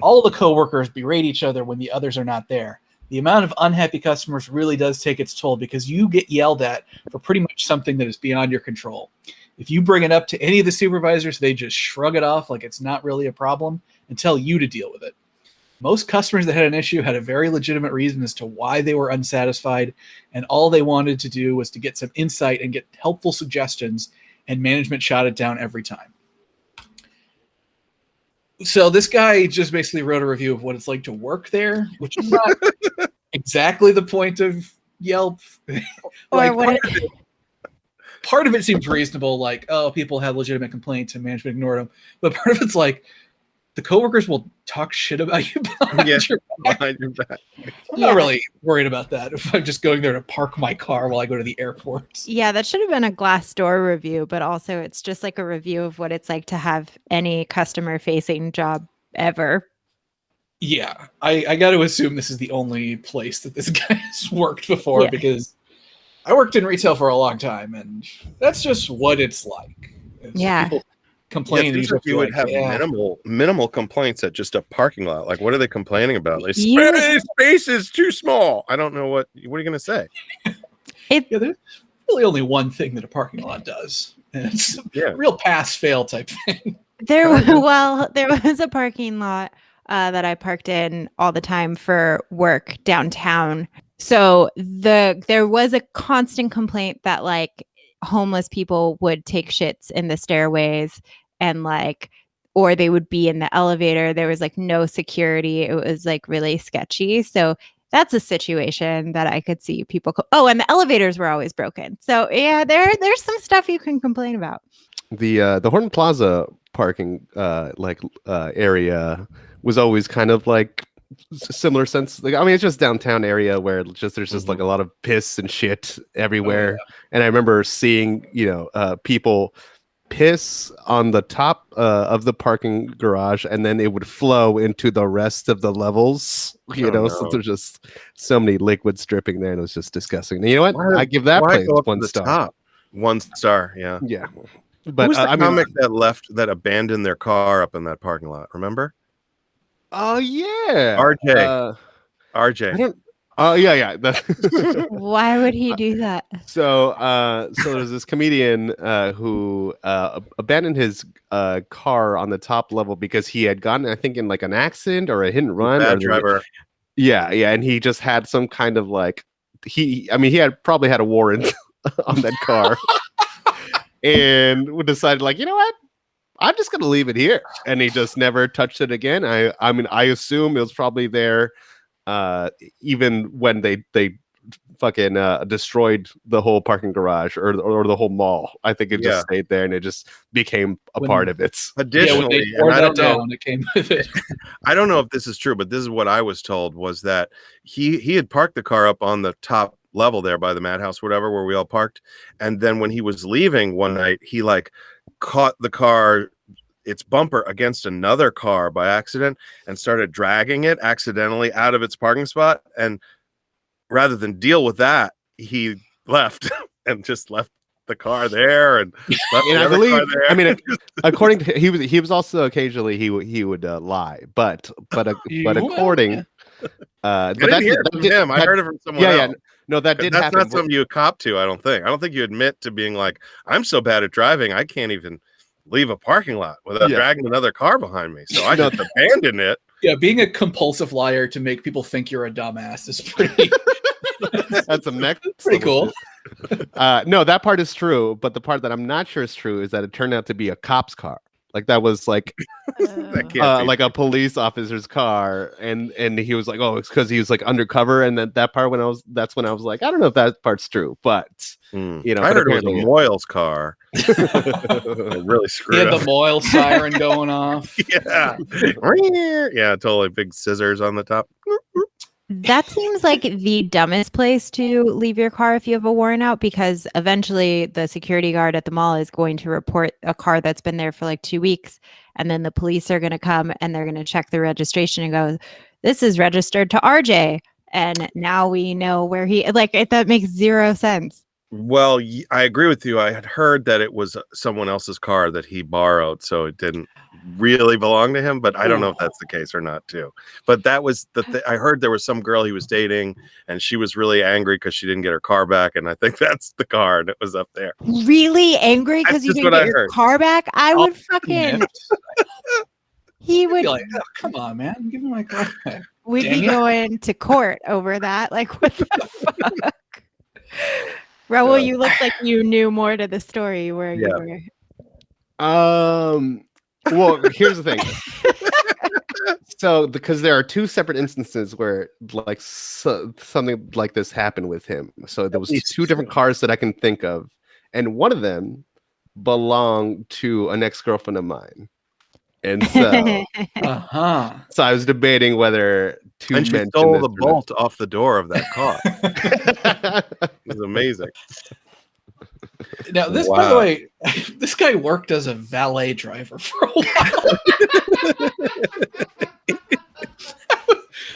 all the coworkers berate each other when the others are not there. The amount of unhappy customers really does take its toll because you get yelled at for pretty much something that is beyond your control. If you bring it up to any of the supervisors, they just shrug it off like it's not really a problem and tell you to deal with it. Most customers that had an issue had a very legitimate reason as to why they were unsatisfied, and all they wanted to do was to get some insight and get helpful suggestions, and management shot it down every time. So this guy just basically wrote a review of what it's like to work there, which is not exactly the point of Yelp. Or what Part of it seems reasonable, like, oh, people had legitimate complaints and management ignored them. But part of it's like, the coworkers will talk shit about you behind Yeah. your back. behind your back. I'm Yeah. not really worried about that if I'm just going there to park my car while I go to the airport. Yeah, that should have been a Glassdoor review, but also it's just like a review of what it's like to have any customer facing job ever. Yeah, I got to assume this is the only place that this guy has worked before Yeah. because I worked in retail for a long time, and that's just what it's like. Yeah. People Yeah, complain. it and seems you like just you be would have yeah. minimal complaints at just a parking lot. Like, what are they complaining about? Like, You- space is too small. I don't know what are you gonna say? Yeah, there's really only one thing that a parking lot does, and it's Yeah. a real pass-fail type thing. there was a parking lot that I parked in all the time for work downtown. So there was a constant complaint that like homeless people would take shits in the stairways and like or they would be in the elevator. There was like no security. It was like really sketchy. So that's a situation that I could see people. Oh, and the elevators were always broken. So yeah, there's some stuff you can complain about. The Horton Plaza parking area was always kind of like similar sense. Like, I mean, it's just downtown area where there's just like a lot of piss and shit everywhere. And I remember seeing people piss on the top of the parking garage, and then it would flow into the rest of the levels. So there's just so many liquids dripping there, and it was just disgusting. And you know what? I give that place go up to 1 the star. top? 1 star, yeah. Yeah, but Who's the I mean, comic that abandoned their car up in that parking lot? Remember? oh yeah, RJ. I RJ. don't. Oh yeah. Why would he do that? So there's this comedian who abandoned his car on the top level because he had gotten, I think, in like an accident or a hit and run. Bad driver. Yeah, and he just had some kind of like he had probably had a warrant on that car, and decided like, you know what, I'm just gonna leave it here, and he just never touched it again. I mean, I assume it was probably there even when they fucking destroyed the whole parking garage or the whole mall. I think it just stayed there, and it just became a part of it. Additionally, when they tore that down, it came with it. I don't know if this is true, but this is what I was told, was that he had parked the car up on the top level there by the madhouse, whatever, where we all parked. And then when he was leaving one night, he like caught the car, its bumper, against another car by accident and started dragging it accidentally out of its parking spot. And rather than deal with that, he left and just left the car there and left And the I other believe, car there. I mean, according to he was also occasionally he would lie, but according, I didn't hear it from him. I heard it from someone else. Yeah, no, that did That's happen. not something you cop to. I don't think you admit to being like, I'm so bad at driving, I can't even leave a parking lot without dragging another car behind me. So I just abandon it. Yeah, being a compulsive liar to make people think you're a dumbass is pretty. That's some next. Pretty cool. No, that part is true, but the part that I'm not sure is true is that it turned out to be a cop's car. Like that was like like a police officer's car, and he was like, oh, it's because he was like undercover, and that part that's when I was like, I don't know if that part's true, but you know, I heard it was a Moyle's car. Really screwed He had up. the Mohel siren going off. Yeah, totally. Big scissors on the top. That seems like the dumbest place to leave your car if you have a warrant out, because eventually the security guard at the mall is going to report a car that's been there for like 2 weeks. And then the police are going to come and they're going to check the registration and go, this is registered to RJ. And now we know where that makes zero sense. Well, I agree with you. I had heard that it was someone else's car that he borrowed, so it didn't really belong to him, but I don't know if that's the case or not too. But that was I heard there was some girl he was dating, and she was really angry because she didn't get her car back, and I think that's the car, and it was up there. Really angry because you didn't get your car back? I would fucking... He would... Be like, oh, come on, man. Give me my car back. We'd be going to court over that. Like, what the fuck? Raul, you looked like you knew more to the story where you were. Well, here's the thing. So, because there are two separate instances where like something like this happened with him. So there was two different cars that I can think of, and one of them belonged to an ex-girlfriend of mine. And so, so I was debating whether to and she mention stole this the or bolt off the door of that car. It was amazing. Now, this, by the way, this guy worked as a valet driver for a while.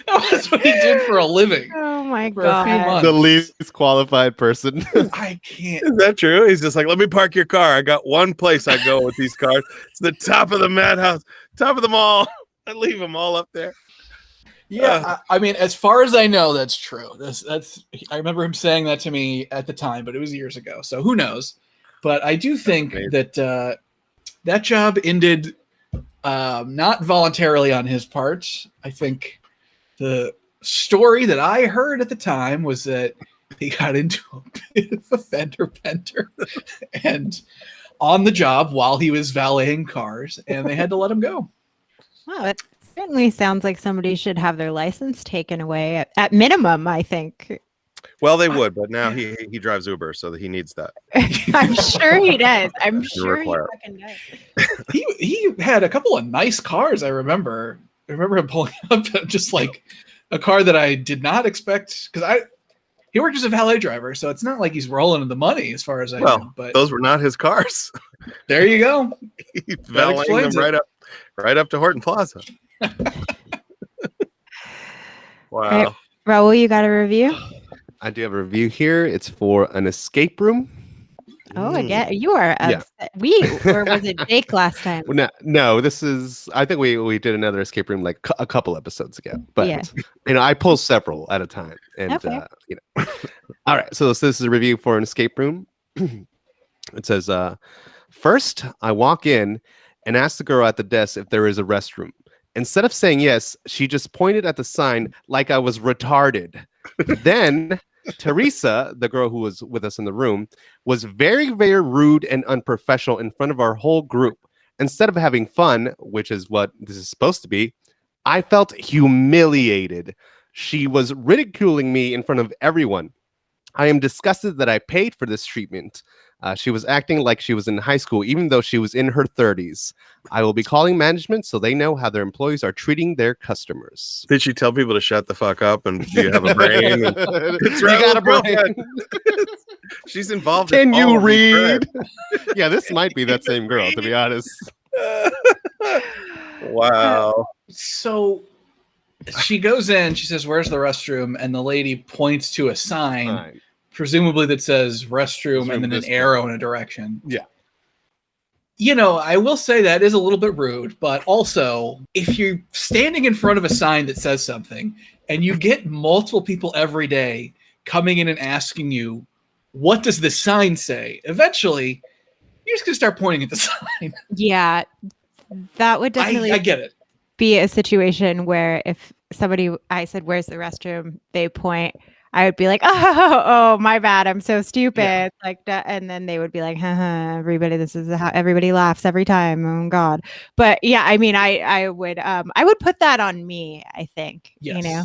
That was what he did for a living Oh my for a few god. months. The least qualified person. I can't. Is that true? He's just like, let me park your car. I got one place I go with these cars. It's the top of the madhouse, top of them all. I leave them all up there. Yeah, I mean, as far as I know, that's true. That's I remember him saying that to me at the time, but it was years ago. So who knows? But I do think that that job ended not voluntarily on his part. I think the story that I heard at the time was that he got into a bit of a fender bender and on the job while he was valeting cars, and they had to let him go. Wow, it certainly sounds like somebody should have their license taken away at minimum, I think. Well, they would, but now he drives Uber, so that he needs that. I'm sure he does. I'm sure he require fucking does. He had a couple of nice cars. I remember him pulling up just like a car that I did not expect, because he worked as a valet driver, so it's not like he's rolling in the money as far as I know. But those were not his cars. there you go. He's valeting them right up to Horton Plaza. Wow. Right. Raul, you got a review? I do have a review here. It's for an escape room. Oh, again, you are Yeah. upset. Or was it Jake last time? Well, no, this is. I think we did another escape room like a couple episodes ago. But Yeah. I pull several at a time, and Okay. All right. So this is a review for an escape room. It says, first, I walk in and ask the girl at the desk if there is a restroom. Instead of saying yes, she just pointed at the sign like I was retarded. Then Teresa, the girl who was with us in the room, was very, very rude and unprofessional in front of our whole group. Instead of having fun, which is what this is supposed to be, I felt humiliated. She was ridiculing me in front of everyone. I am disgusted that I paid for this treatment. She was acting like she was in high school, even though she was in her 30s. I will be calling management so they know how their employees are treating their customers. Did she tell people to shut the fuck up and do you have a brain? And it's You got a brain. girlfriend. She's involved. Can in all you of these read? Yeah, this might be that same girl, to be honest. threads. Wow. So she goes in, she says, "Where's the restroom?" And the lady points to a sign, Fine. presumably that says restroom and then an this arrow in a direction. Yeah. You know, I will say that is a little bit rude, but also if you're standing in front of a sign that says something and you get multiple people every day coming in and asking you, what does the sign say? Eventually, you're just going to start pointing at the sign. Yeah, that would definitely I get it. be a situation where if I said, "Where's the restroom?" they point, I would be like, oh, my bad. I'm so stupid. Yeah. Like that. And then they would be like, haha, everybody, this is how everybody laughs every time. Oh God. But yeah, I mean, I would put that on me, I think, Yes. you know?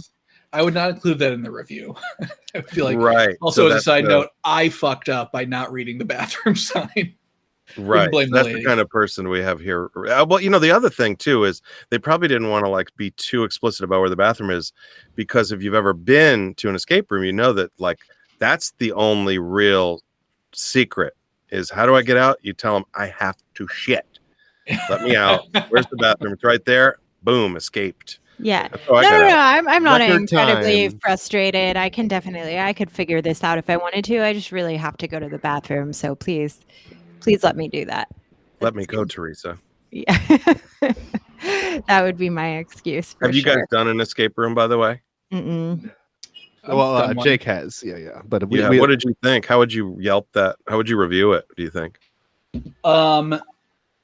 I would not include that in the review. I would be like, Right. also So as a that's side the- note, I fucked up by not reading the bathroom sign. Right. blame the That's the lady. kind of person we have here. Well, the other thing too is they probably didn't want to like be too explicit about where the bathroom is, because if you've ever been to an escape room, you know that like that's the only real secret is how do I get out? You tell them I have to shit. Let me out. Where's the bathroom? It's right there. Boom, escaped. Yeah. That's how I got out. I'm not Record incredibly time. frustrated. I could figure this out if I wanted to. I just really have to go to the bathroom. So please let me do that. Let me go, Teresa. Yeah. That would be my excuse. For Have you sure. guys done an escape room, by the way? Mm-mm. I've Well, done one. Jake has. Yeah. But Yeah. What did you think? How would you Yelp that? How would you review it? Do you think?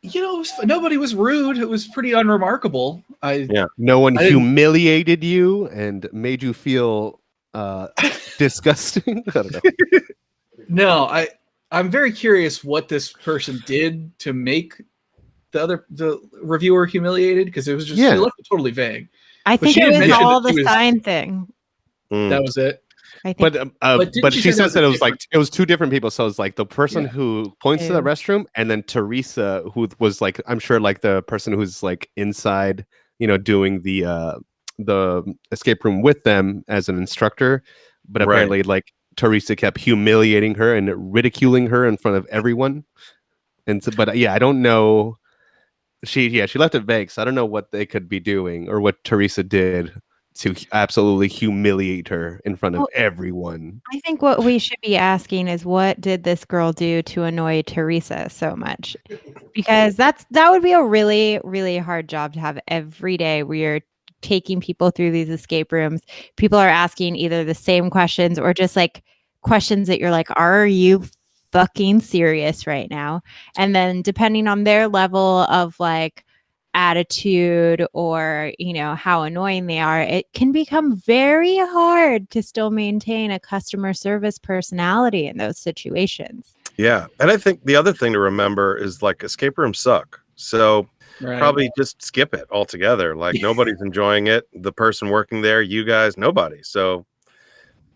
Nobody was rude. It was pretty unremarkable. no one I didn't- humiliated you and made you feel disgusting? I don't know. No, I'm very curious what this person did to make the reviewer humiliated, because it was just Yeah. it left it totally vague. I But think she it didn't was mention all that the she was- sign thing. Mm. That was it. I think. But didn't she say said that that it was was like it was two different people. So it was like the person Yeah. who points to the Ew. restroom, and then Teresa, who was like I'm sure like the person who's like inside, doing the escape room with them as an instructor. But Right. apparently, like Teresa kept humiliating her and ridiculing her in front of everyone. And so, but yeah, I don't know. She left it vague, so I don't know what they could be doing or what Teresa did to absolutely humiliate her in front of Well, everyone. I think what we should be asking is, what did this girl do to annoy Teresa so much? Because that would be a really, really hard job to have every day, where you're taking people through these escape rooms. People are asking either the same questions or just like questions that you're like, are you fucking serious right now? And then depending on their level of like attitude or, you know, how annoying they are, it can become very hard to still maintain a customer service personality in those situations. Yeah. And I think the other thing to remember is like escape rooms suck. So probably just skip it altogether. Like nobody's enjoying it. The person working there, you guys, nobody. So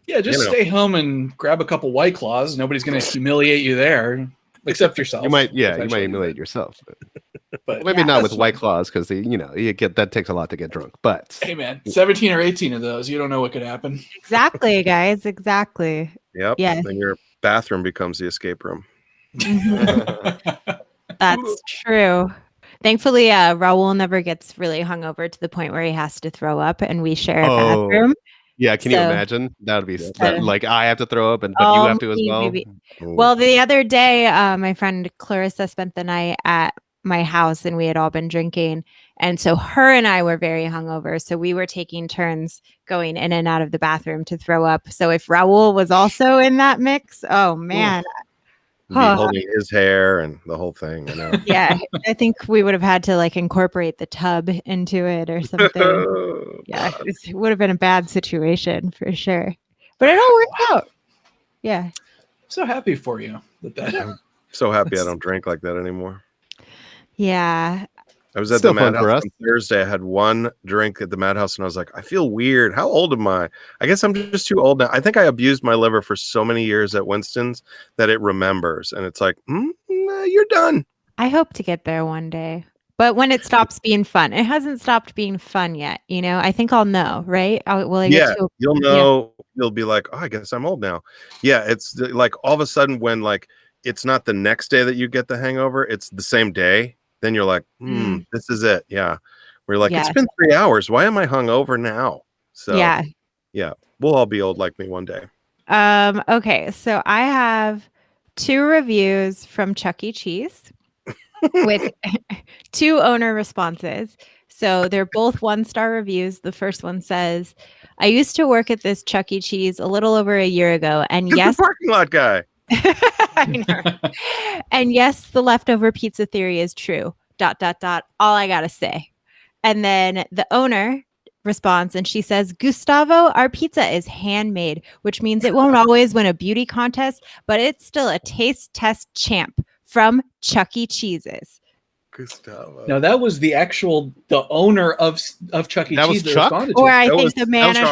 Yeah, just stay home and grab a couple White Claws. Nobody's going to humiliate you there, except yourself. You might humiliate yourself. But Maybe not with White Claws, because you get that takes a lot to get drunk. But hey, man, 17 or 18 of those, you don't know what could happen. Exactly, guys. Exactly. Yep. Yeah. Then your bathroom becomes the escape room. That's true. Thankfully, Raul never gets really hungover to the point where he has to throw up, and we share a bathroom. Yeah, can you imagine? That would be like I have to throw up, but you have to as well. Well, the other day, my friend Clarissa spent the night at my house, and we had all been drinking, and so her and I were very hungover. So we were taking turns going in and out of the bathroom to throw up. So if Raul was also in that mix, oh man. Holding his hair and the whole thing, you know. Yeah, I think we would have had to like incorporate the tub into it or something. Yeah, it would have been a bad situation for sure. But it all worked out. Yeah. So happy for you I'm so happy I don't drink like that anymore. Yeah. I was at the Madhouse on Thursday. I had one drink at the Madhouse, and I was like, I feel weird. How old am I? I guess I'm just too old now. I think I abused my liver for so many years at Winston's that it remembers. And it's like, you're done. I hope to get there one day. But when it stops being fun, it hasn't stopped being fun yet. You know, I think I'll know, right? You'll know. Yeah. You'll be like, oh, I guess I'm old now. Yeah, it's like all of a sudden when like it's not the next day that you get the hangover, it's the same day. Then you're like, this is it. Yeah. We're like, it's been 3 hours. Why am I hungover now? So yeah, we'll all be old like me one day. Okay. So I have 2 reviews from Chuck E. Cheese with 2 owner responses. So they're both 1-star reviews. The first one says, I used to work at this Chuck E. Cheese a little over a year ago. And yes, the parking lot guy. I know. And yes, the leftover pizza theory is true. ... All I gotta say. And then the owner responds and she says, Gustavo, our pizza is handmade, which means it won't always win a beauty contest, but it's still a taste test champ from Chuck E. Cheese's. Gustavo. No, that was the owner of Chuck E. That Cheese. was Chuck? Or I think the manager.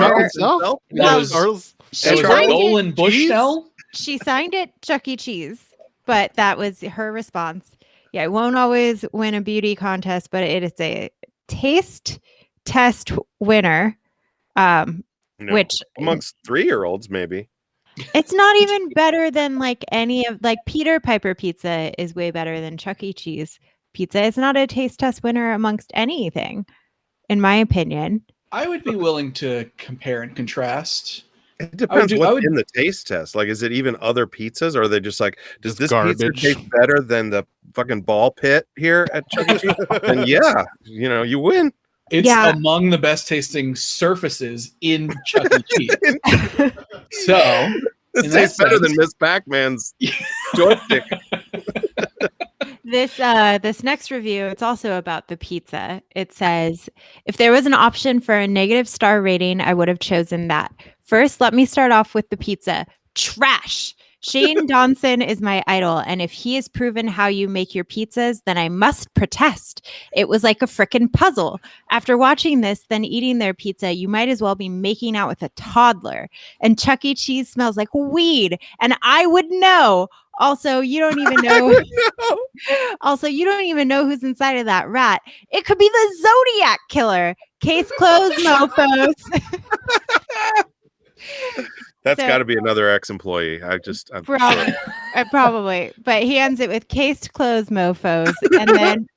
Roland Bushnell. She signed it Chuck E. Cheese, but that was her response. Yeah, it won't always win a beauty contest, but it is a taste test winner. Which amongst 3-year-olds, maybe. It's not even better than like any of like Peter Piper pizza is way better than Chuck E. Cheese pizza. It's not a taste test winner amongst anything, in my opinion. I would be willing to compare and contrast. It depends what's in the taste test. Like, is it even other pizzas, or are they just like, does this pizza taste better than the fucking ball pit here at Chuck E. Cheese? Then yeah, you win. It's among the best tasting surfaces in Chuck E. Cheese. So this tastes better than Miss Pac-Man's joystick. This next review, it's also about the pizza. It says, if there was an option for a negative star rating, I would have chosen that. First, let me start off with the pizza. Trash. Shane Dawson is my idol, and if he has proven how you make your pizzas, then I must protest. It was like a frickin' puzzle. After watching this, then eating their pizza, you might as well be making out with a toddler. And Chuck E. Cheese smells like weed, and I would know. Also, you don't even know. Also, you don't even know who's inside of that rat. It could be the Zodiac killer. Case closed, mofos. That's got to be another ex-employee. I'm probably. But he ends it with case closed, mofos. And then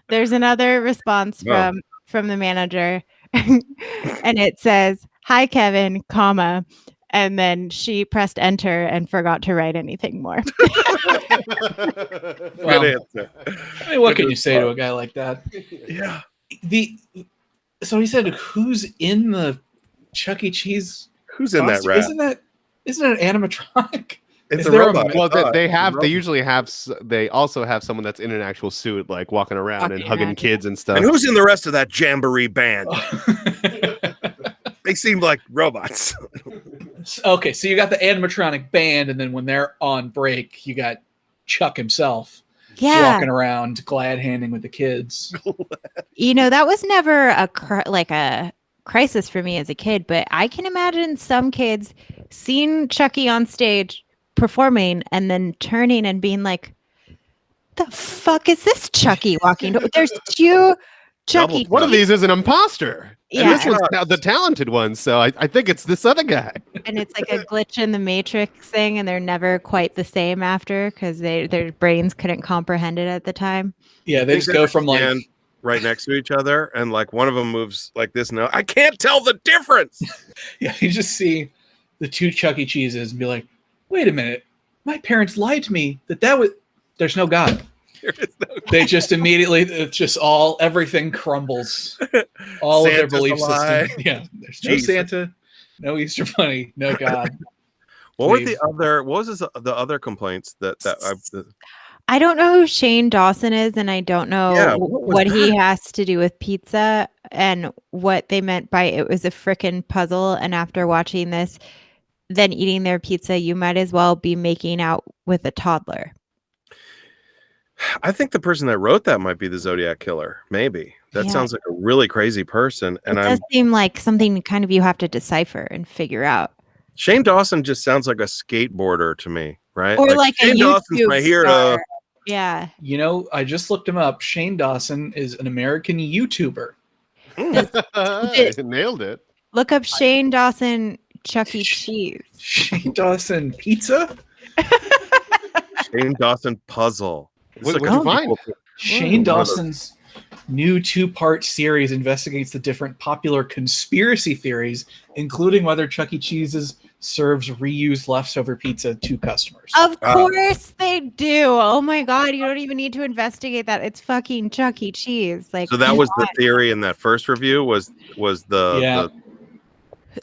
there's another response from the manager. and it says, "Hi, Kevin, comma," and then she pressed enter and forgot to write anything more. Good Well, answer. I mean, what can you say to a guy like that? Yeah. So he said, "Who's in the Chuck E. Cheese Who's in that costume? rat? Isn't it an animatronic? It's Is a there a robot. Well, I thought. they It's a have. They robot. usually have. They also have someone that's in an actual suit, like walking around and Walking hugging around, kids and stuff. And who's in the rest of that jamboree band? They seem like robots. Okay, so you got the animatronic band, and then when they're on break, you got Chuck himself Yeah, walking around glad handing with the kids. that was never a crisis for me as a kid, but I can imagine some kids seeing Chucky on stage performing and then turning and being like, "The fuck is this Chucky walking? There's two Chucky." One of these is an imposter. And Yeah. this one's the talented one. So I think it's this other guy. And it's like a glitch in the Matrix thing, and they're never quite the same after because their brains couldn't comprehend it at the time. Yeah, they just go from like stand right next to each other, and like one of them moves like this. No, I can't tell the difference. yeah, you just see the two Chuck E. Cheeses and be like, "Wait a minute, my parents lied to me that was there's no God." There is no They just immediately, it's just everything crumbles. All Santa's of their belief a lie. system. Yeah, there's no Jesus. Santa, no Easter Bunny, no God. What were Please. what was the other complaints I don't know who Shane Dawson is, and I don't know Yeah, what was what he that? has to do with pizza and what they meant by it was a frickin' puzzle. And after watching this, then eating their pizza, you might as well be making out with a toddler. I think the person that wrote that might be the Zodiac Killer. Maybe that Yeah. sounds like a really crazy person. And It does seem like something kind of you have to decipher and figure out. Shane Dawson just sounds like a skateboarder to me, right? Or like a Shane Dawson's YouTube my hero. star. Yeah. You know, I just looked him up. Shane Dawson is an American YouTuber. Nailed it. Look up Shane Dawson Chuck E. Cheese. Shane Dawson Pizza? Shane Dawson puzzle. What'd you find? Shane Dawson's new 2-part series investigates the different popular conspiracy theories, including whether Chuck E. Cheese's serves reused leftover pizza to customers. Of course they do. Oh my God. You don't even need to investigate that. It's fucking Chuck E. Cheese. Like, So that was the theory in that first review was Yeah.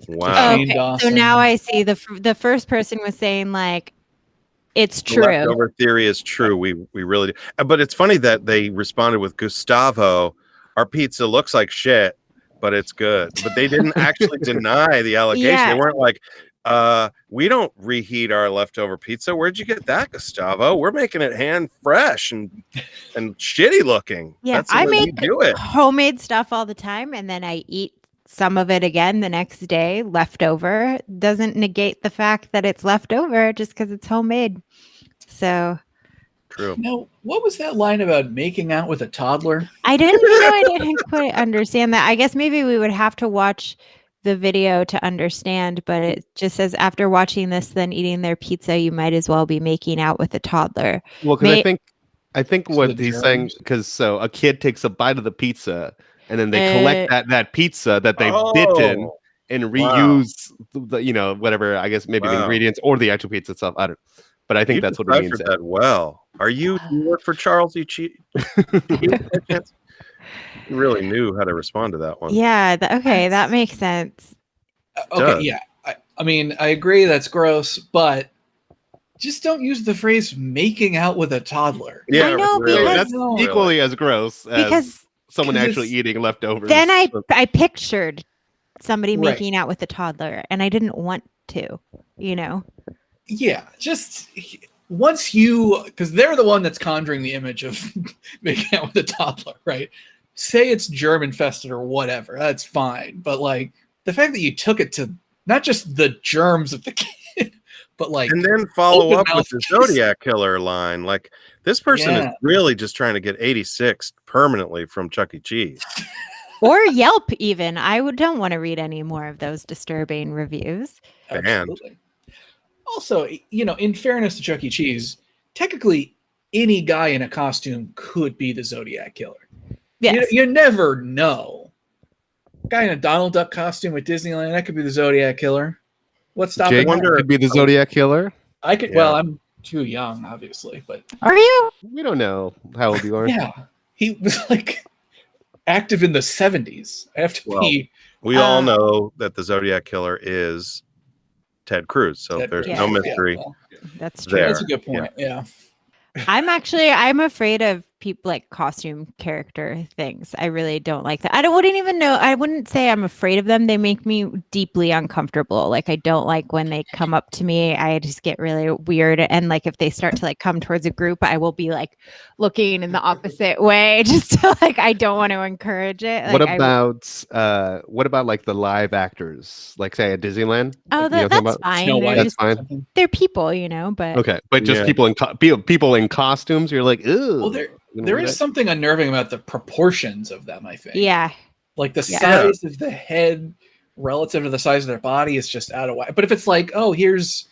wow. Shane okay. So Dawson. now I see the first person was saying like, it's The true. leftover theory is true. We really do. But it's funny that they responded with Gustavo, our pizza looks like shit, but it's good. But they didn't actually deny the allegation. Yeah. They weren't like, we don't reheat our leftover pizza. Where'd you get that, Gustavo? We're making it hand fresh and shitty looking. Yeah, That's the I way we make do it. homemade stuff all the time, and then I eat some of it again the next day, leftover. Doesn't negate the fact that it's leftover just because it's homemade. So True. Now, what was that line about making out with a toddler? I didn't quite understand that. I guess maybe we would have to watch the video to understand, but it just says after watching this, then eating their pizza, you might as well be making out with a toddler. Well, because May- I think So what the he's saying, germs. because so a kid takes a bite of the pizza and then they collect that pizza that they've bitten Oh, and wow. reuse the whatever, I guess maybe the Wow. ingredients or the actual pizza itself. I don't. But I think You that's what it means. deciphered that well. Are you work for Charles E. Cheese? You really knew how to respond to that one. Yeah. Okay. That makes sense. Okay, Does. yeah. I mean, I agree that's gross, but just don't use the phrase making out with a toddler. Yeah, I know, really. because- That's No, equally as gross as Because someone 'cause actually it's- eating leftovers. then I pictured somebody Right. making out with a toddler, and I didn't want to, Yeah, just once because they're the one that's conjuring the image of making out with a toddler, right? Say it's germ infested or whatever, that's fine. But like the fact that you took it to not just the germs of the kid, but like And then follow open up with mouth the kiss. Zodiac Killer line. Like this person is Yeah. really just trying to get 86 permanently from Chuck E. Cheese. or Yelp even. I don't want to read any more of those disturbing reviews. Banned. Absolutely. Also, in fairness to Chuck E. Cheese, technically any guy in a costume could be the Zodiac Killer. Yes. You never know. Guy in a Donald Duck costume at Disneyland. That could be the Zodiac Killer. What's stopping Jake that? could be the Zodiac Killer. I could. Yeah. Well, I'm too young, obviously, but Are you? We don't know how old you are. yeah, he was like active in the 70s. I have to Well, be. We all know that the Zodiac Killer is Ted Cruz, so Ted there's Cruz. no Yeah. mystery. well, That's true. there. that's a good point. Yeah. I'm afraid of people like costume character things. I really don't like that. I wouldn't say I'm afraid of them. They make me deeply uncomfortable. Like I don't like when they come up to me. I just get really weird. And like if they start to like come towards a group, I will be like looking in the opposite way just to like I don't want to encourage it. Like, what about like the live actors? Like say at Disneyland? Oh, You know what I'm talking that's about? fine. Snow They're White. That's just fine. they're people, but Okay, but just Yeah. people in costumes. You're like, ooh. Well, there is something unnerving about the proportions of them, I think. yeah. Like the Yeah. size of the head relative to the size of their body is just out of whack. But if it's like, oh, here's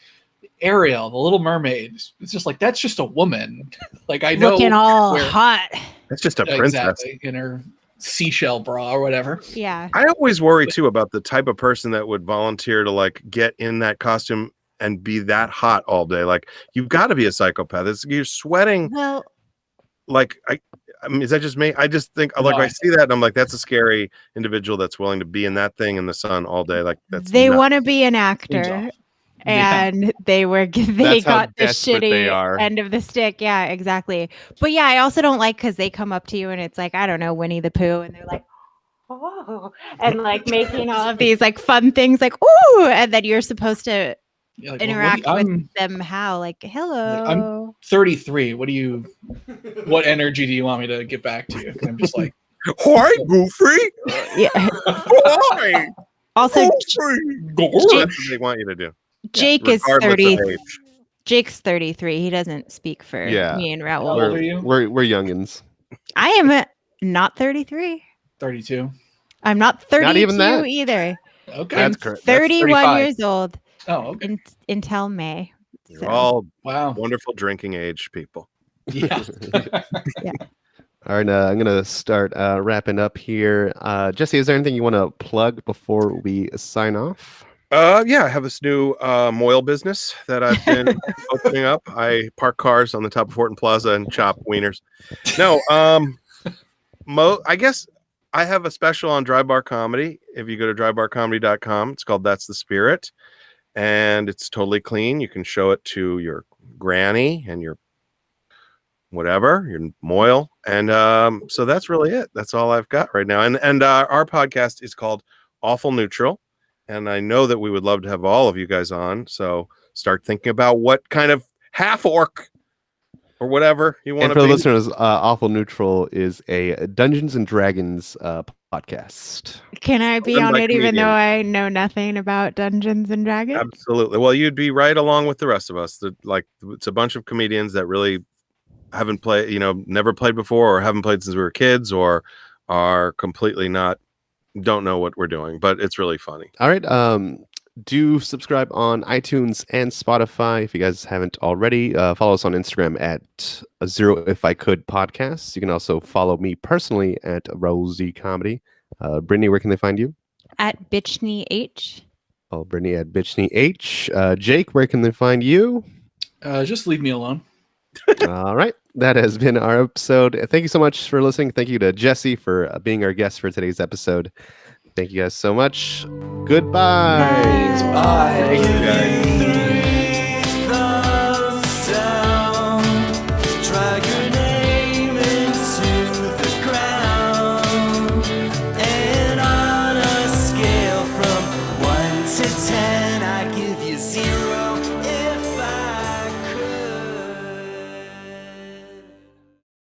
Ariel, the Little Mermaid, it's just like that's just a woman. Like I know Looking all where- hot. That's just a princess. exactly in her seashell bra or whatever. Yeah. I always worry too about the type of person that would volunteer to like get in that costume and be that hot all day. Like you've got to be a psychopath. You're sweating. Well, Like I mean, is that just me? I just think like No. I see that and I'm like, that's a scary individual that's willing to be in that thing in the sun all day. Like that's they nuts. want to be an Seems actor. awful. Yeah. And they That's how got the desperate they shitty are. end of the stick. Yeah, exactly. But yeah, I also don't like because they come up to you and it's like, I don't know, Winnie the Pooh, and they're like, oh, and like making all of these like fun things like, ooh, and then you're supposed to You're like, well, interact I'm with them how? Like, hello. 33. What energy do you want me to get back to you? And I'm just like, Hi, Goofy. Yeah. Hi, Also, Goofy. That's what they want you to do. Jake is Regardless of 30. age. Jake's 33. He doesn't speak for Yeah. me and How Raul. old are you? We're youngins. I am not 33. 32. I'm not 32 even that? either. Okay. I'm That's correct. 31 35. years old Oh, okay. until May. You're So, all Wow. wonderful drinking age people. Yeah. All right, I'm gonna start wrapping up here. Jesse, is there anything you want to plug before we sign off? Yeah, I have this new Mohel business that I've been opening up. I park cars on the top of Horton Plaza and chop wieners. No, I guess I have a special on Dry Bar Comedy. If you go to drybarcomedy.com, it's called That's the Spirit. And it's totally clean. You can show it to your granny and your whatever, your Mohel. And so that's really it. That's all I've got right now. And our podcast is called Awful Neutral. And I know that we would love to have all of you guys on. So start thinking about what kind of half orc or whatever you want And to for the be. listeners, Awful Neutral is a Dungeons and Dragons podcast. can I be Run on by it even though comedians. I know nothing about Dungeons and Dragons? Absolutely. Well, you'd be right along with the rest of us. It's a bunch of comedians that really haven't played, never played before or haven't played since we were kids or are completely don't know what we're doing, but it's really funny. All right. Do subscribe on iTunes and Spotify if you guys haven't already. Follow us on Instagram at Zero If I Could Podcast. You can also follow me personally at Raul Z Comedy. Brittany, where can they find you? At Bitchney H. Follow Brittany at Bitchney H. Jake, where can they find you? Just leave me alone. All right. That has been our episode. Thank you so much for listening. Thank you to Jesse for being our guest for today's episode. Thank you guys so much. Goodbye. Thanks. Bye.